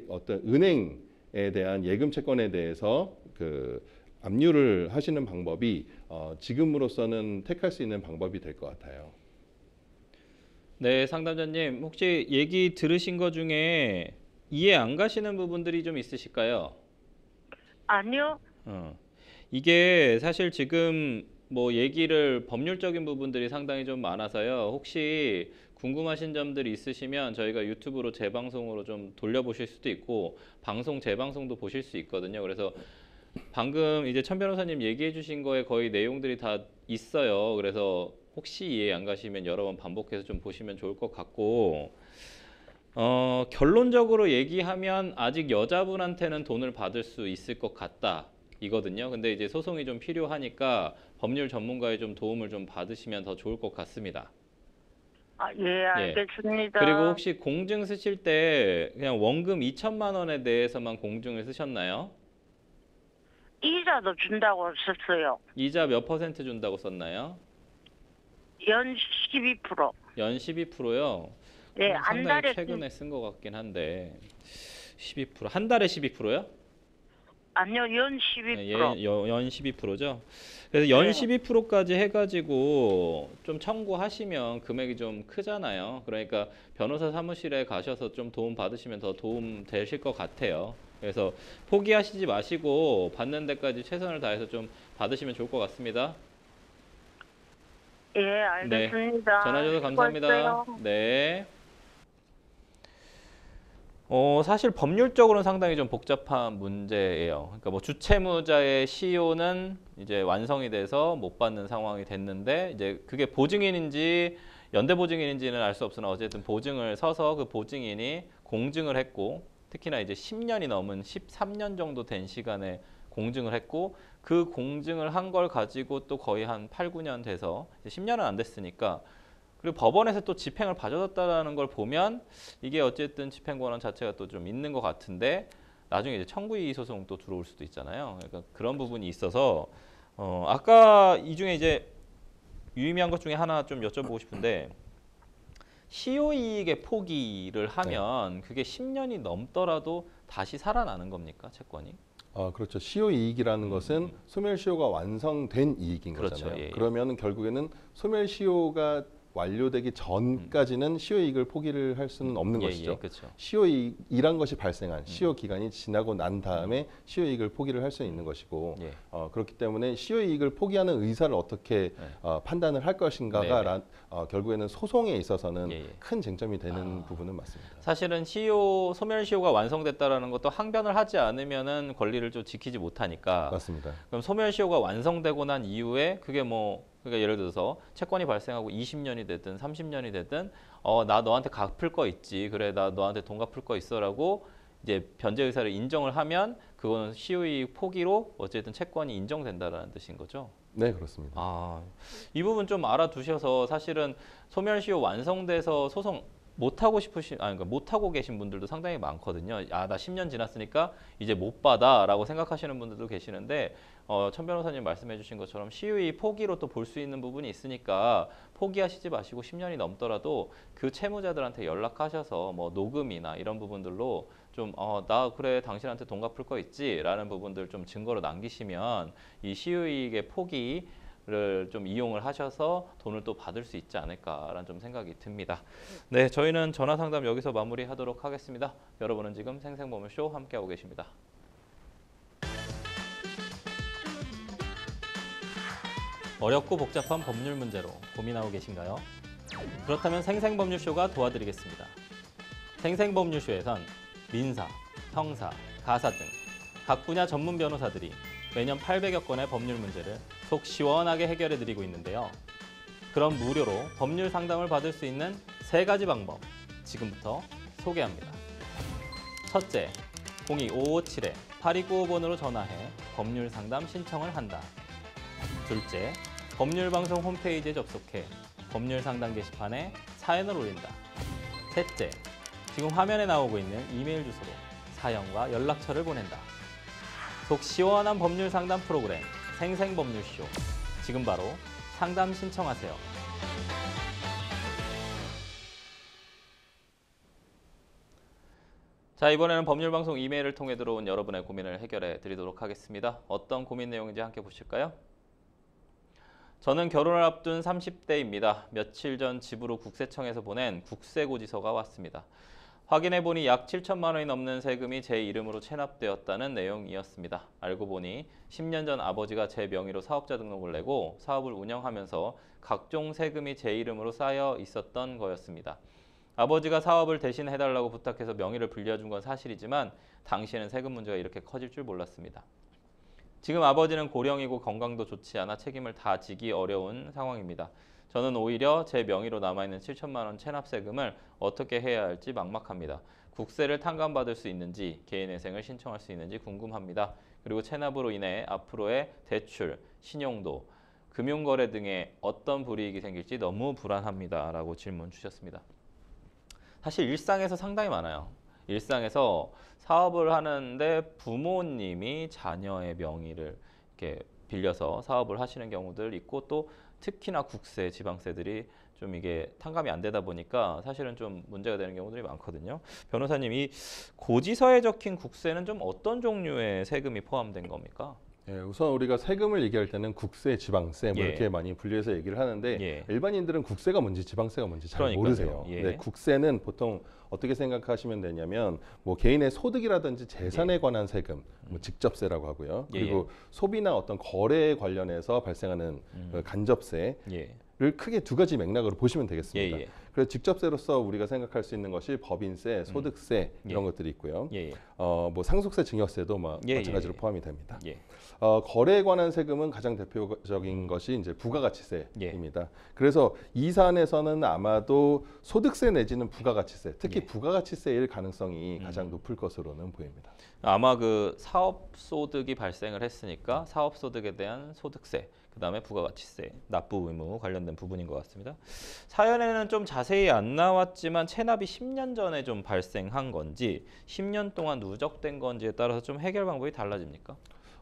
어떤 은행에 대한 예금 채권에 대해서 그 압류를 하시는 방법이 지금으로서는 택할 수 있는 방법이 될 것 같아요. 네, 상담자님 혹시 얘기 들으신 것 중에 이해 안 가시는 부분들이 좀 있으실까요? 아니요. 이게 사실 지금 뭐 얘기를 법률적인 부분들이 상당히 좀 많아서요. 혹시 궁금하신 점들이 있으시면 저희가 유튜브로 재방송으로 좀 돌려보실 수도 있고 방송 재방송도 보실 수 있거든요. 그래서 방금 이제 천 변호사님 얘기해 주신 거에 거의 내용들이 다 있어요. 그래서 혹시 이해 안 가시면 여러 번 반복해서 좀 보시면 좋을 것 같고 결론적으로 얘기하면 아직 여자분한테는 돈을 받을 수 있을 것 같다 이거든요. 근데 이제 소송이 좀 필요하니까 법률 전문가의 좀 도움을 좀 받으시면 더 좋을 것 같습니다. 예, 알겠습니다. 그리고 혹시 공증 쓰실 때 그냥 원금 2천만 원에 대해서만 공증을 쓰셨나요? 이자도 준다고 썼어요. 이자 몇 퍼센트 준다고 썼나요? 연 12%. 연 12%요? 네, 한 상당히 달에 최근에 쓴 것 같긴 한데 12%, 한 달에 12%요? 아니요, 연 12%. 연 12%죠. 그래서 연 네. 12%까지 해가지고 좀 청구하시면 금액이 좀 크잖아요. 그러니까 변호사 사무실에 가셔서 좀 도움 받으시면 더 도움 되실 것 같아요. 그래서 포기하시지 마시고 받는 데까지 최선을 다해서 좀 받으시면 좋을 것 같습니다. 예, 알겠습니다. 전화 주셔서 감사합니다. 수고했어요. 네. 사실 법률적으로는 상당히 좀 복잡한 문제예요. 그러니까 뭐 주채무자의 시효는 이제 완성이 돼서 못 받는 상황이 됐는데 이제 그게 보증인인지 연대 보증인인지는 알 수 없으나 어쨌든 보증을 서서 그 보증인이 공증을 했고 특히나 이제 10년이 넘은 13년 정도 된 시간에 공증을 했고 그 공증을 한 걸 가지고 또 거의 한 8, 9년 돼서 이제 10년은 안 됐으니까 그리고 법원에서 또 집행을 봐줬다는 걸 보면 이게 어쨌든 집행 권한 자체가 또 좀 있는 것 같은데 나중에 이제 청구이의 소송 또 들어올 수도 있잖아요. 그러니까 그런 부분이 있어서 아까 이 중에 이제 유의미한 것 중에 하나 좀 여쭤보고 싶은데 시효이익의 포기를 하면 그게 10년이 넘더라도 다시 살아나는 겁니까, 채권이? 그렇죠. 시효이익이라는 것은 소멸시효가 완성된 이익인 그렇죠. 거잖아요. 예. 그러면 결국에는 소멸시효가 완료되기 전까지는 시효이익을 포기를 할 수는 없는 것이죠. 그렇죠. 시효이익이란 것이 발생한 시효 기간이 지나고 난 다음에 시효이익을 포기를 할 수 있는 것이고 그렇기 때문에 시효이익을 포기하는 의사를 어떻게 판단을 할 것인가가 결국에는 소송에 있어서는 큰 쟁점이 되는 부분은 맞습니다. 사실은 소멸시효가 완성됐다라는 것도 항변을 하지 않으면은 권리를 좀 지키지 못하니까. 맞습니다. 그럼 소멸시효가 완성되고 난 이후에 그게 그러니까 예를 들어서 채권이 발생하고 20년이 됐든 30년이 됐든 나 너한테 갚을 거 있지. 그래 나 너한테 돈 갚을 거 있어라고 이제 변제 의사를 인정을 하면 그거는 시효이익 포기로 어쨌든 채권이 인정된다라는 뜻인 거죠. 네, 그렇습니다. 이 부분 좀 알아두셔서 사실은 소멸시효 완성돼서 소송 그러니까 못하고 계신 분들도 상당히 많거든요. 나 10년 지났으니까 이제 못 받아라고 생각하시는 분들도 계시는데 천 변호사님 말씀해 주신 것처럼 시효이익 포기로 또 볼 수 있는 부분이 있으니까 포기하시지 마시고 10년이 넘더라도 그 채무자들한테 연락하셔서 뭐 녹음이나 이런 부분들로 좀 나 그래 당신한테 돈 갚을 거 있지 라는 부분들 좀 증거로 남기시면 이 시효이익의 포기를 좀 이용을 하셔서 돈을 또 받을 수 있지 않을까라는 좀 생각이 듭니다. 네, 저희는 전화 상담 여기서 마무리하도록 하겠습니다. 여러분은 지금 생생법률쇼 함께하고 계십니다. 어렵고 복잡한 법률 문제로 고민하고 계신가요? 그렇다면 생생법률쇼가 도와드리겠습니다. 생생법률쇼에선 민사, 형사, 가사 등 각 분야 전문 변호사들이 매년 800여 건의 법률 문제를 속 시원하게 해결해 드리고 있는데요. 그럼 무료로 법률 상담을 받을 수 있는 3가지 방법 지금부터 소개합니다. 첫째, 02-557-8295번으로 전화해 법률 상담 신청을 한다. 둘째, 법률방송 홈페이지에 접속해 법률 상담 게시판에 사연을 올린다. 셋째, 지금 화면에 나오고 있는 이메일 주소로 사연과 연락처를 보낸다. 속 시원한 법률 상담 프로그램 생생법률쇼. 지금 바로 상담 신청하세요. 자, 이번에는 법률방송 이메일을 통해 들어온 여러분의 고민을 해결해 드리도록 하겠습니다. 어떤 고민 내용인지 함께 보실까요? 저는 결혼을 앞둔 30대입니다. 며칠 전 집으로 국세청에서 보낸 국세고지서가 왔습니다. 확인해보니 약 7천만 원이 넘는 세금이 제 이름으로 체납되었다는 내용이었습니다. 알고 보니 10년 전 아버지가 제 명의로 사업자 등록을 내고 사업을 운영하면서 각종 세금이 제 이름으로 쌓여 있었던 거였습니다. 아버지가 사업을 대신 해달라고 부탁해서 명의를 불려준 건 사실이지만 당시에는 세금 문제가 이렇게 커질 줄 몰랐습니다. 지금 아버지는 고령이고 건강도 좋지 않아 책임을 다 지기 어려운 상황입니다. 저는 오히려 제 명의로 남아있는 7천만 원 체납세금을 어떻게 해야 할지 막막합니다. 국세를 탕감받을 수 있는지, 개인회생을 신청할 수 있는지 궁금합니다. 그리고 체납으로 인해 앞으로의 대출, 신용도, 금융거래 등에 어떤 불이익이 생길지 너무 불안합니다. 라고 질문 주셨습니다. 사실 일상에서 상당히 많아요. 일상에서 사업을 하는데 부모님이 자녀의 명의를 이렇게 빌려서 사업을 하시는 경우들 있고 또 특히나 국세, 지방세들이 좀 이게 탕감이 안 되다 보니까 사실은 좀 문제가 되는 경우들이 많거든요. 변호사님, 이 고지서에 적힌 국세는 좀 어떤 종류의 세금이 포함된 겁니까? 예, 우선 우리가 세금을 얘기할 때는 국세, 지방세 뭐 예. 이렇게 많이 분류해서 얘기를 하는데 예. 일반인들은 국세가 뭔지 지방세가 뭔지 잘 그러니까요. 모르세요. 예. 네, 국세는 보통 어떻게 생각하시면 되냐면 뭐 개인의 소득이라든지 재산에 관한 세금, 뭐 직접세라고 하고요. 그리고 소비나 어떤 거래에 관련해서 발생하는 그 간접세. 를 크게 2가지 맥락으로 보시면 되겠습니다. 그래서 직접세로서 우리가 생각할 수 있는 것이 법인세, 소득세 이런 것들이 있고요. 뭐 상속세, 증여세도 마찬가지로 포함이 됩니다. 거래에 관한 세금은 가장 대표적인 것이 이제 부가가치세입니다. 그래서 이 사안에서는 아마도 소득세 내지는 부가가치세, 특히 부가가치세일 가능성이 가장 높을 것으로는 보입니다. 아마 그 사업소득이 발생을 했으니까 사업소득에 대한 소득세, 그 다음에 부가가치세, 납부 의무 관련된 부분인 것 같습니다. 사연에는 좀 자세히 안 나왔지만 체납이 10년 전에 좀 발생한 건지 10년 동안 누적된 건지에 따라서 좀 해결 방법이 달라집니까?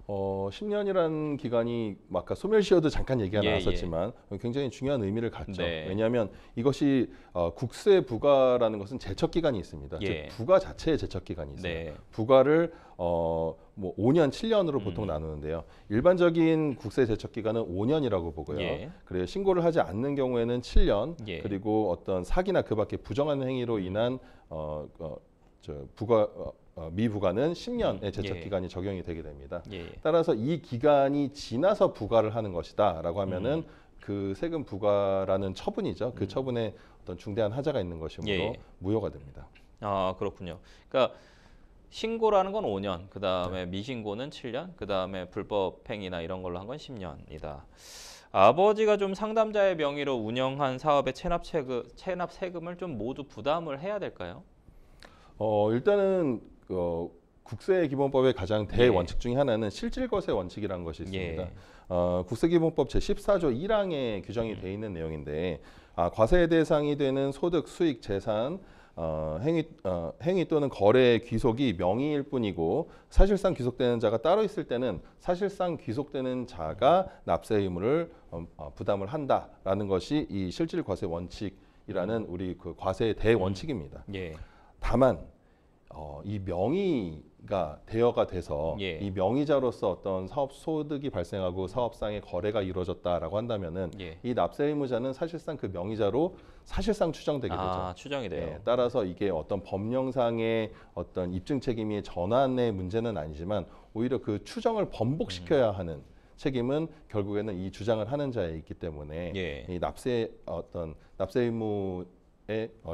10년이라는 기간이 아까 소멸시효도 잠깐 얘기가 나왔었지만 굉장히 중요한 의미를 갖죠. 왜냐하면 이것이 국세 부과라는 것은 제척 기간이 있습니다. 즉 부과 자체의 제척 기간이 있어요. 부과를 뭐 5년, 7년으로 보통 나누는데요. 일반적인 국세 제척 기간은 5년이라고 보고요. 그래요. 신고를 하지 않는 경우에는 7년, 그리고 어떤 사기나 그밖에 부정한 행위로 인한 미부과는 10년의 제척 기간이 적용이 되게 됩니다. 따라서 이 기간이 지나서 부과를 하는 것이다라고 하면은 그 세금 부과라는 처분이죠. 그 처분에 어떤 중대한 하자가 있는 것이므로 무효가 됩니다. 아, 그렇군요. 그러니까 신고라는 건 5년, 그 다음에 미신고는 7년, 그 다음에 불법 행위나 이런 걸로 한 건 10년이다. 아버지가 좀 상담자의 명의로 운영한 사업의 체납 세금을 좀 모두 부담을 해야 될까요? 일단은 국세기본법의 가장 대원칙 중에 하나는 실질거세 원칙이라는 것이 있습니다. 국세기본법 제14조 1항에 규정이 되어 있는 내용인데 과세 대상이 되는 소득, 수익, 재산, 행위 또는 거래의 귀속이 명의일 뿐이고 사실상 귀속되는 자가 따로 있을 때는 사실상 귀속되는 자가 납세 의무를 부담을 한다라는 것이 이 실질과세 원칙이라는 우리 그 과세의 대원칙입니다. 다만 이 명의가 대여가 돼서 이 명의자로서 어떤 사업 소득이 발생하고 사업상의 거래가 이루어졌다라고 한다면은 이 납세 의무자는 사실상 그 명의자로 사실상 추정되게 되죠. 추정이 돼요. 따라서 이게 어떤 법령상의 어떤 입증 책임의 전환의 문제는 아니지만 오히려 그 추정을 번복시켜야 하는 책임은 결국에는 이 주장을 하는 자에 있기 때문에 이 납세 의무의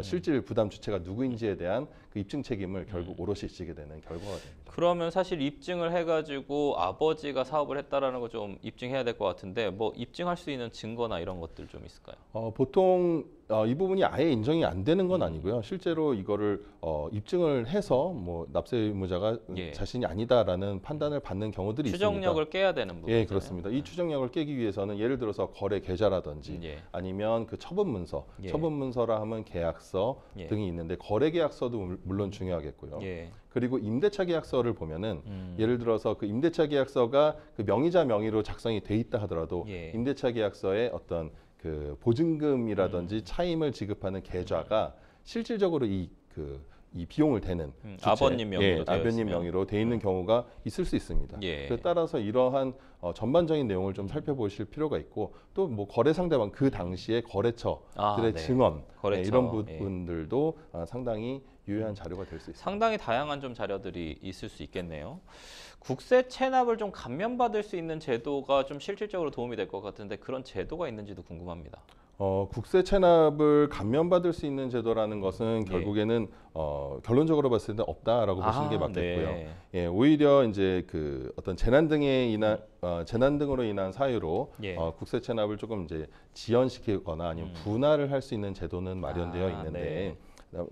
실질 부담 주체가 누구인지에 대한 그 입증 책임을 결국 오롯이 지게 되는 결과가 됩니다. 그러면 사실 입증을 해가지고 아버지가 사업을 했다라는 거 좀 입증해야 될 것 같은데 뭐 입증할 수 있는 증거나 이런 것들 좀 있을까요? 보통 이 부분이 아예 인정이 안 되는 건 아니고요. 실제로 이거를 입증을 해서 뭐 납세 의무자가 예. 자신이 아니다라는 판단을 받는 경우들이 있습니다. 추정력을 깨야 되는 부분이잖아요. 예, 그렇습니다. 이 추정력을 깨기 위해서는 예를 들어서 거래 계좌라든지 예. 아니면 그 처분 문서, 예. 처분 문서라 하면 계약서 예. 등이 있는데 거래 계약서도 물론 중요하겠고요. 예. 그리고 임대차 계약서를 보면은 예를 들어서 그 임대차 계약서가 그 명의자 명의로 작성이 돼 있다 하더라도 예. 임대차 계약서에 어떤 그 보증금이라든지 차임을 지급하는 계좌가 실질적으로 이 비용을 대는 주체, 아버님 명의로 되어 아버님 있으면. 명의로 돼 있는 경우가 있을 수 있습니다. 예. 그래서 따라서 이러한 전반적인 내용을 좀 살펴보실 필요가 있고 또 뭐 거래 상대방 그 당시에 거래처들의 네. 증언 거래처, 이런 부분들도 상당히 유효한 자료가 될 수 있습니다. 상당히 다양한 좀 자료들이 있을 수 있겠네요. 국세 체납을 좀 감면받을 수 있는 제도가 좀 실질적으로 도움이 될 것 같은데 그런 제도가 있는지도 궁금합니다. 국세 체납을 감면받을 수 있는 제도라는 것은 결국에는 결론적으로 봤을 때 없다라고 보시는 게 맞겠고요. 네. 예, 오히려 이제 그 어떤 재난 등에 인한 재난 등으로 인한 사유로 예. 국세 체납을 조금 이제 지연시키거나 아니면 분할을 할 수 있는 제도는 마련되어 있는데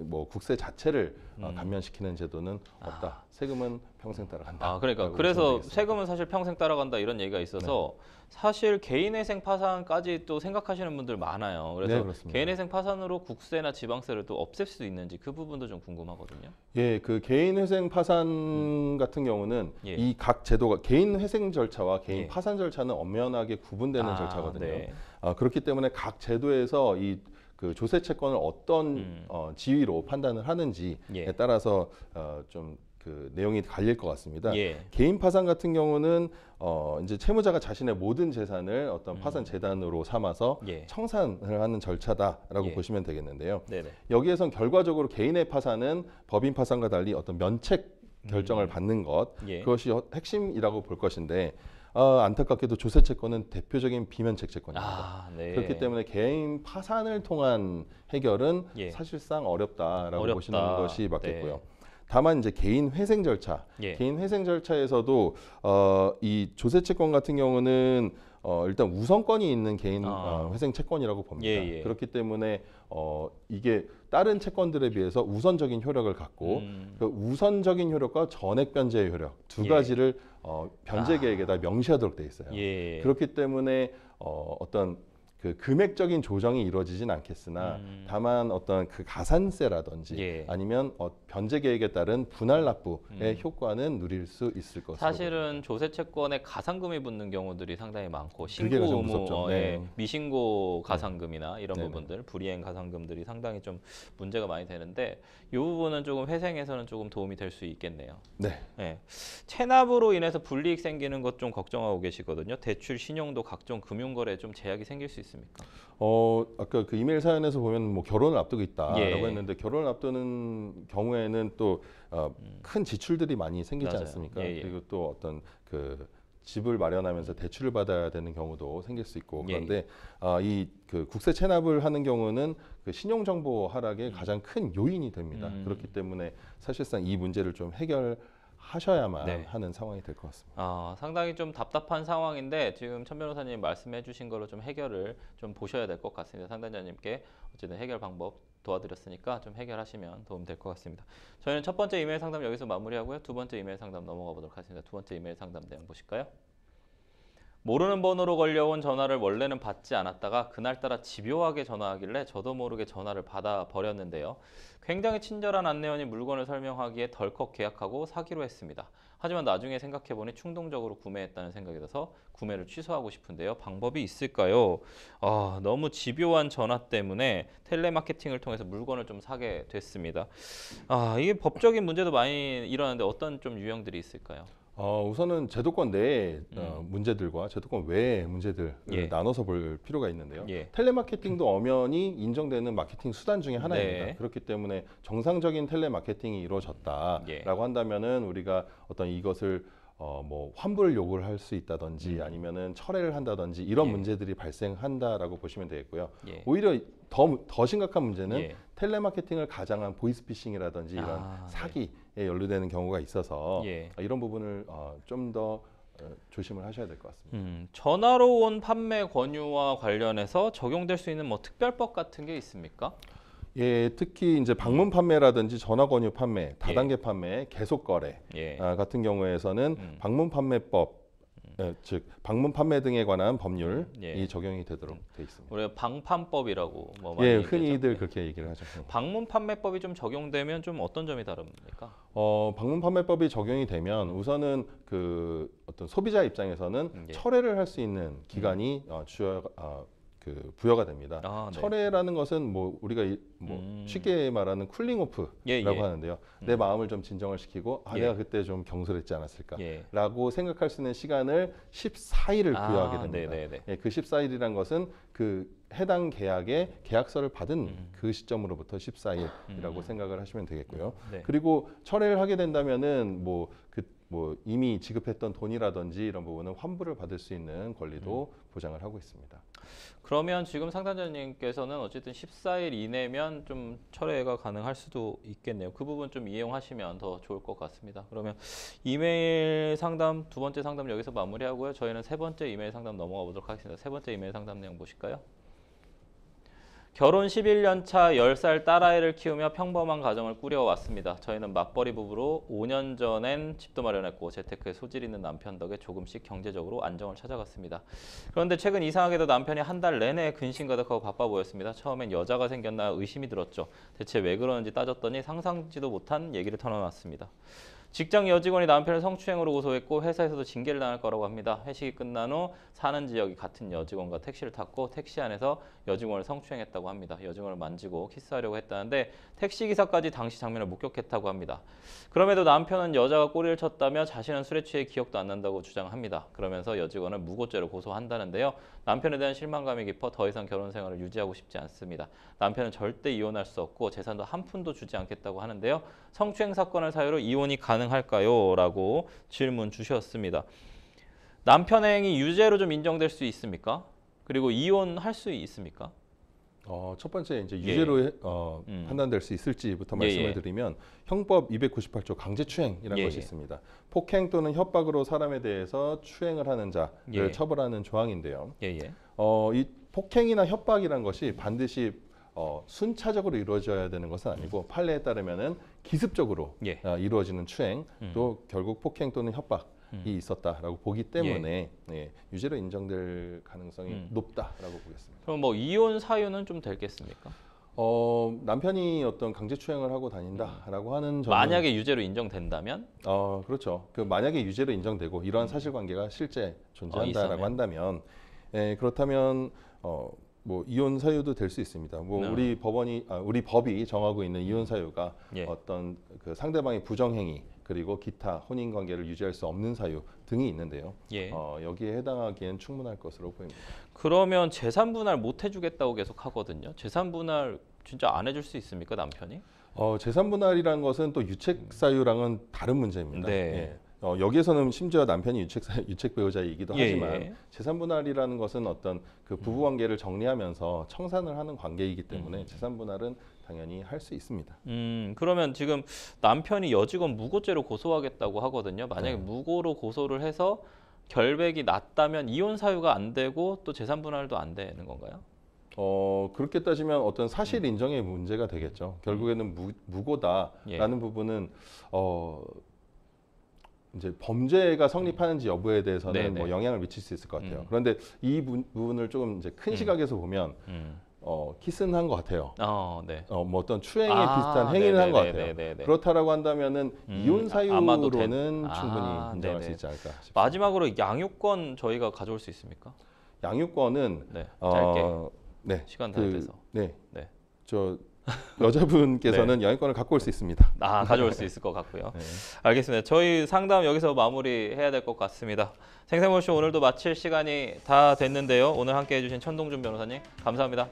뭐 국세 자체를 감면시키는 제도는 없다. 세금은 평생 따라간다. 그러니까 그래서 세금은 사실 평생 따라간다 이런 얘기가 있어서 사실 개인회생 파산까지 또 생각하시는 분들 많아요. 그래서 개인회생 파산으로 국세나 지방세를 또 없앨 수 있는지 그 부분도 좀 궁금하거든요. 예, 그 개인회생 파산 같은 경우는 이 각 제도가 개인회생 절차와 개인 파산 절차는 엄연하게 구분되는 절차거든요. 네. 그렇기 때문에 각 제도에서 그 조세 채권을 어떤 지위로 판단을 하는지에 따라서 좀 그 내용이 갈릴 것 같습니다. 개인 파산 같은 경우는 이제 채무자가 자신의 모든 재산을 어떤 파산 재단으로 삼아서 청산을 하는 절차다라고 보시면 되겠는데요. 네네. 여기에선 결과적으로 개인의 파산은 법인 파산과 달리 어떤 면책 결정을 받는 것 그것이 핵심이라고 볼 것인데 안타깝게도 조세 채권은 대표적인 비면책 채권입니다. 그렇기 때문에 개인 파산을 통한 해결은 사실상 어렵다라고 보시는 것이 맞겠고요. 다만 이제 개인 회생 절차, 개인 회생 절차에서도 이 조세 채권 같은 경우는 일단 우선권이 있는 개인 회생 채권이라고 봅니다. 그렇기 때문에 이게 다른 채권들에 비해서 우선적인 효력을 갖고 그 우선적인 효력과 전액 변제의 효력 두 가지를 변제 계획에다 명시하도록 돼 있어요. 그렇기 때문에 어떤 그 금액적인 조정이 이루어지진 않겠으나 다만 어떤 그 가산세라든지 아니면 변제 계획에 따른 분할 납부의 효과는 누릴 수 있을 것으로 사실은 조세 채권에 가산금이 붙는 경우들이 상당히 많고 그게 가장 무섭죠. 미신고 가산금이나 이런 부분들 불이행 가산금들이 상당히 좀 문제가 많이 되는데 이 부분은 조금 회생에서는 조금 도움이 될 수 있겠네요. 체납으로 인해서 불이익 생기는 것 좀 걱정하고 계시거든요. 대출, 신용도 각종 금융거래에 좀 제약이 생길 수 있습니까? 아까 그 이메일 사연에서 보면 뭐 결혼을 앞두고 있다라고 했는데 결혼을 앞두는 경우에는 또 큰 지출들이 많이 생기지 않습니까? 그리고 또 어떤 그 집을 마련하면서 대출을 받아야 되는 경우도 생길 수 있고 그런데 이 그 국세 체납을 하는 경우는 그 신용 정보 하락의 가장 큰 요인이 됩니다. 그렇기 때문에 사실상 이 문제를 좀 해결하셔야만 하는 상황이 될 것 같습니다. 상당히 좀 답답한 상황인데 지금 천 변호사님 말씀해 주신 걸로 좀 해결을 좀 보셔야 될 것 같습니다. 상담자님께 어쨌든 해결 방법 도와드렸으니까 좀 해결하시면 도움 될 것 같습니다. 저희는 첫 번째 이메일 상담 여기서 마무리하고요. 두 번째 이메일 상담 넘어가 보도록 하겠습니다. 두 번째 이메일 상담 내용 보실까요? 모르는 번호로 걸려온 전화를 원래는 받지 않았다가 그날따라 집요하게 전화하길래 저도 모르게 전화를 받아 버렸는데요. 굉장히 친절한 안내원이 물건을 설명하기에 덜컥 계약하고 사기로 했습니다. 하지만 나중에 생각해보니 충동적으로 구매했다는 생각이 들어서 구매를 취소하고 싶은데요. 방법이 있을까요? 너무 집요한 전화 때문에 텔레마케팅을 통해서 물건을 좀 사게 됐습니다. 이게 법적인 문제도 많이 일어나는데 어떤 좀 유형들이 있을까요? 우선은 제도권 내의 문제들과 제도권 외의 문제들을 나눠서 볼 필요가 있는데요. 텔레마케팅도 엄연히 인정되는 마케팅 수단 중에 하나입니다. 그렇기 때문에 정상적인 텔레마케팅이 이루어졌다라고 한다면은 우리가 어떤 이것을 뭐 환불 요구를 할 수 있다든지 아니면은 철회를 한다든지 이런 예. 문제들이 발생한다라고 보시면 되겠고요. 예. 오히려 더 심각한 문제는 예. 텔레마케팅을 가장한 보이스피싱이라든지 이런 사기에 연루되는 경우가 있어서 예. 이런 부분을 좀 더 조심을 하셔야 될 것 같습니다. 전화로 온 판매 권유와 관련해서 적용될 수 있는 뭐 특별법 같은 게 있습니까? 예, 특히 이제 방문 판매라든지 전화 권유 판매, 다단계 판매, 계속 거래 예. 같은 경우에서는 방문 판매법, 즉 방문 판매 등에 관한 법률이 예. 적용이 되도록 돼 있습니다. 우리가 방판법이라고 뭐 많이 예, 얘기하죠. 흔히들 그렇게 얘기를 하죠. 방문 판매법이 좀 적용되면 좀 어떤 점이 다릅니까? 방문 판매법이 적용이 되면 우선은 그 어떤 소비자 입장에서는 예. 철회를 할 수 있는 기간이 부여가 됩니다. 네. 철회라는 것은 뭐 우리가 쉽게 말하는 쿨링 오프라고 예. 하는데요. 내 마음을 좀 진정을 시키고 예. 내가 그때 좀 경솔했지 않았을까라고 예. 생각할 수 있는 시간을 14일을 부여하게 됩니다. 네네네. 예, 그 14일이란 것은 그 해당 계약의 계약서를 받은 그 시점으로부터 14일이라고 생각을 하시면 되겠고요. 네. 그리고 철회를 하게 된다면은 뭐 이미 지급했던 돈이라든지 이런 부분은 환불을 받을 수 있는 권리도 보장을 하고 있습니다. 그러면 지금 상담자님께서는 어쨌든 14일 이내면 좀 철회가 가능할 수도 있겠네요. 그 부분 좀 이용하시면 더 좋을 것 같습니다. 그러면 이메일 상담, 두 번째 상담 여기서 마무리하고요. 저희는 세 번째 이메일 상담 넘어가 보도록 하겠습니다. 세 번째 이메일 상담 내용 보실까요? 결혼 11년 차 10살 딸아이를 키우며 평범한 가정을 꾸려왔습니다. 저희는 맞벌이 부부로 5년 전엔 집도 마련했고 재테크에 소질 있는 남편 덕에 조금씩 경제적으로 안정을 찾아갔습니다. 그런데 최근 이상하게도 남편이 한 달 내내 근심 가득하고 바빠 보였습니다. 처음엔 여자가 생겼나 의심이 들었죠. 대체 왜 그러는지 따졌더니 상상지도 못한 얘기를 털어놨습니다. 직장 여직원이 남편을 성추행으로 고소했고 회사에서도 징계를 당할 거라고 합니다. 회식이 끝난 후 사는 지역이 같은 여직원과 택시를 탔고 택시 안에서 여직원을 성추행했다고 합니다. 여직원을 만지고 키스하려고 했다는데 택시기사까지 당시 장면을 목격했다고 합니다. 그럼에도 남편은 여자가 꼬리를 쳤다며 자신은 술에 취해 기억도 안 난다고 주장합니다. 그러면서 여직원을 무고죄로 고소한다는데요. 남편에 대한 실망감이 깊어 더 이상 결혼 생활을 유지하고 싶지 않습니다. 남편은 절대 이혼할 수 없고 재산도 한 푼도 주지 않겠다고 하는데요. 성추행 사건을 사유로 이혼이 가능할까요? 라고 질문 주셨습니다. 남편 행위 유죄로 좀 인정될 수 있습니까? 그리고 이혼할 수 있습니까? 첫 번째 이제 유죄로 판단될 수 있을지부터 말씀을 드리면 형법 298조 강제추행이라는 것이 있습니다. 폭행 또는 협박으로 사람에 대해서 추행을 하는 자를 처벌하는 조항인데요. 이 폭행이나 협박이란 것이 반드시 순차적으로 이루어져야 되는 것은 아니고 판례에 따르면은 기습적으로 이루어지는 추행 또 결국 폭행 또는 협박이 있었다라고 보기 때문에 유죄로 인정될 가능성이 높다라고 보겠습니다. 그럼 뭐 이혼 사유는 좀 되겠습니까? 남편이 어떤 강제추행을 하고 다닌다라고 하는 점은 만약에 유죄로 인정된다면? 그렇죠. 그 만약에 유죄로 인정되고 이러한 사실관계가 실제 존재한다라고 한다면 그렇다면 뭐 이혼 사유도 될 수 있습니다. 뭐 우리 법이 정하고 있는 이혼 사유가 어떤 그 상대방의 부정행위 그리고 기타 혼인 관계를 유지할 수 없는 사유 등이 있는데요. 여기에 해당하기엔 충분할 것으로 보입니다. 그러면 재산 분할 못 해주겠다고 계속 하거든요. 재산 분할 진짜 안 해줄 수 있습니까, 남편이? 재산 분할이라는 것은 또 유책 사유랑은 다른 문제입니다. 여기에서는 심지어 남편이 유책 배우자이기도 하지만 재산 분할이라는 것은 어떤 그 부부 관계를 정리하면서 청산을 하는 관계이기 때문에 재산 분할은 당연히 할 수 있습니다. 그러면 지금 남편이 여직원 무고죄로 고소하겠다고 하거든요. 만약에 무고로 고소를 해서 결백이 났다면 이혼 사유가 안 되고 또 재산 분할도 안 되는 건가요? 그렇게 따지면 어떤 사실 인정의 문제가 되겠죠. 결국에는 무고다라는 부분은 이제 범죄가 성립하는지 여부에 대해서는 뭐 영향을 미칠 수 있을 것 같아요. 그런데 이 부분을 조금 이제 큰 시각에서 보면 키스는 한 것 같아요. 뭐 어떤 추행에 비슷한 행위는 한 것 같아요. 그렇다라고 한다면은 이혼 사유로는 충분히 인정할 수 있지 않을까 싶습니다. 마지막으로 양육권 저희가 가져올 수 있습니까? 양육권은 짧게 시간 다 돼서 저 여자분께서는 양육권을 갖고 올 수 있습니다. 가져올 수 있을 것 같고요. 알겠습니다. 저희 상담 여기서 마무리해야 될 것 같습니다. 생생몰쇼 오늘도 마칠 시간이 다 됐는데요. 오늘 함께해 주신 천동준 변호사님 감사합니다.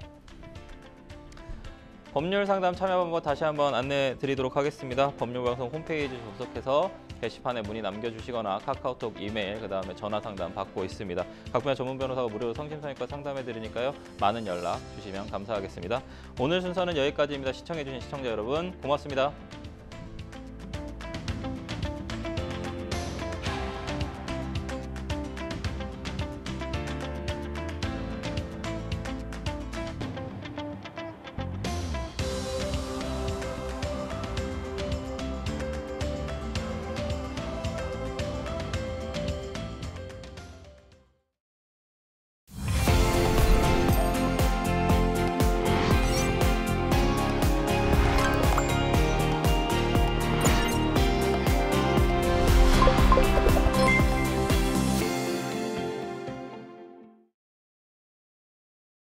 법률 상담 참여 방법 다시 한번 안내 드리도록 하겠습니다. 법률방송 홈페이지 접속해서 게시판에 문의 남겨주시거나 카카오톡, 이메일, 그다음에 전화 상담 받고 있습니다. 각 분야 전문 변호사가 무료로 성심성의껏 상담해 드리니까요. 많은 연락 주시면 감사하겠습니다. 오늘 순서는 여기까지입니다. 시청해 주신 시청자 여러분 고맙습니다.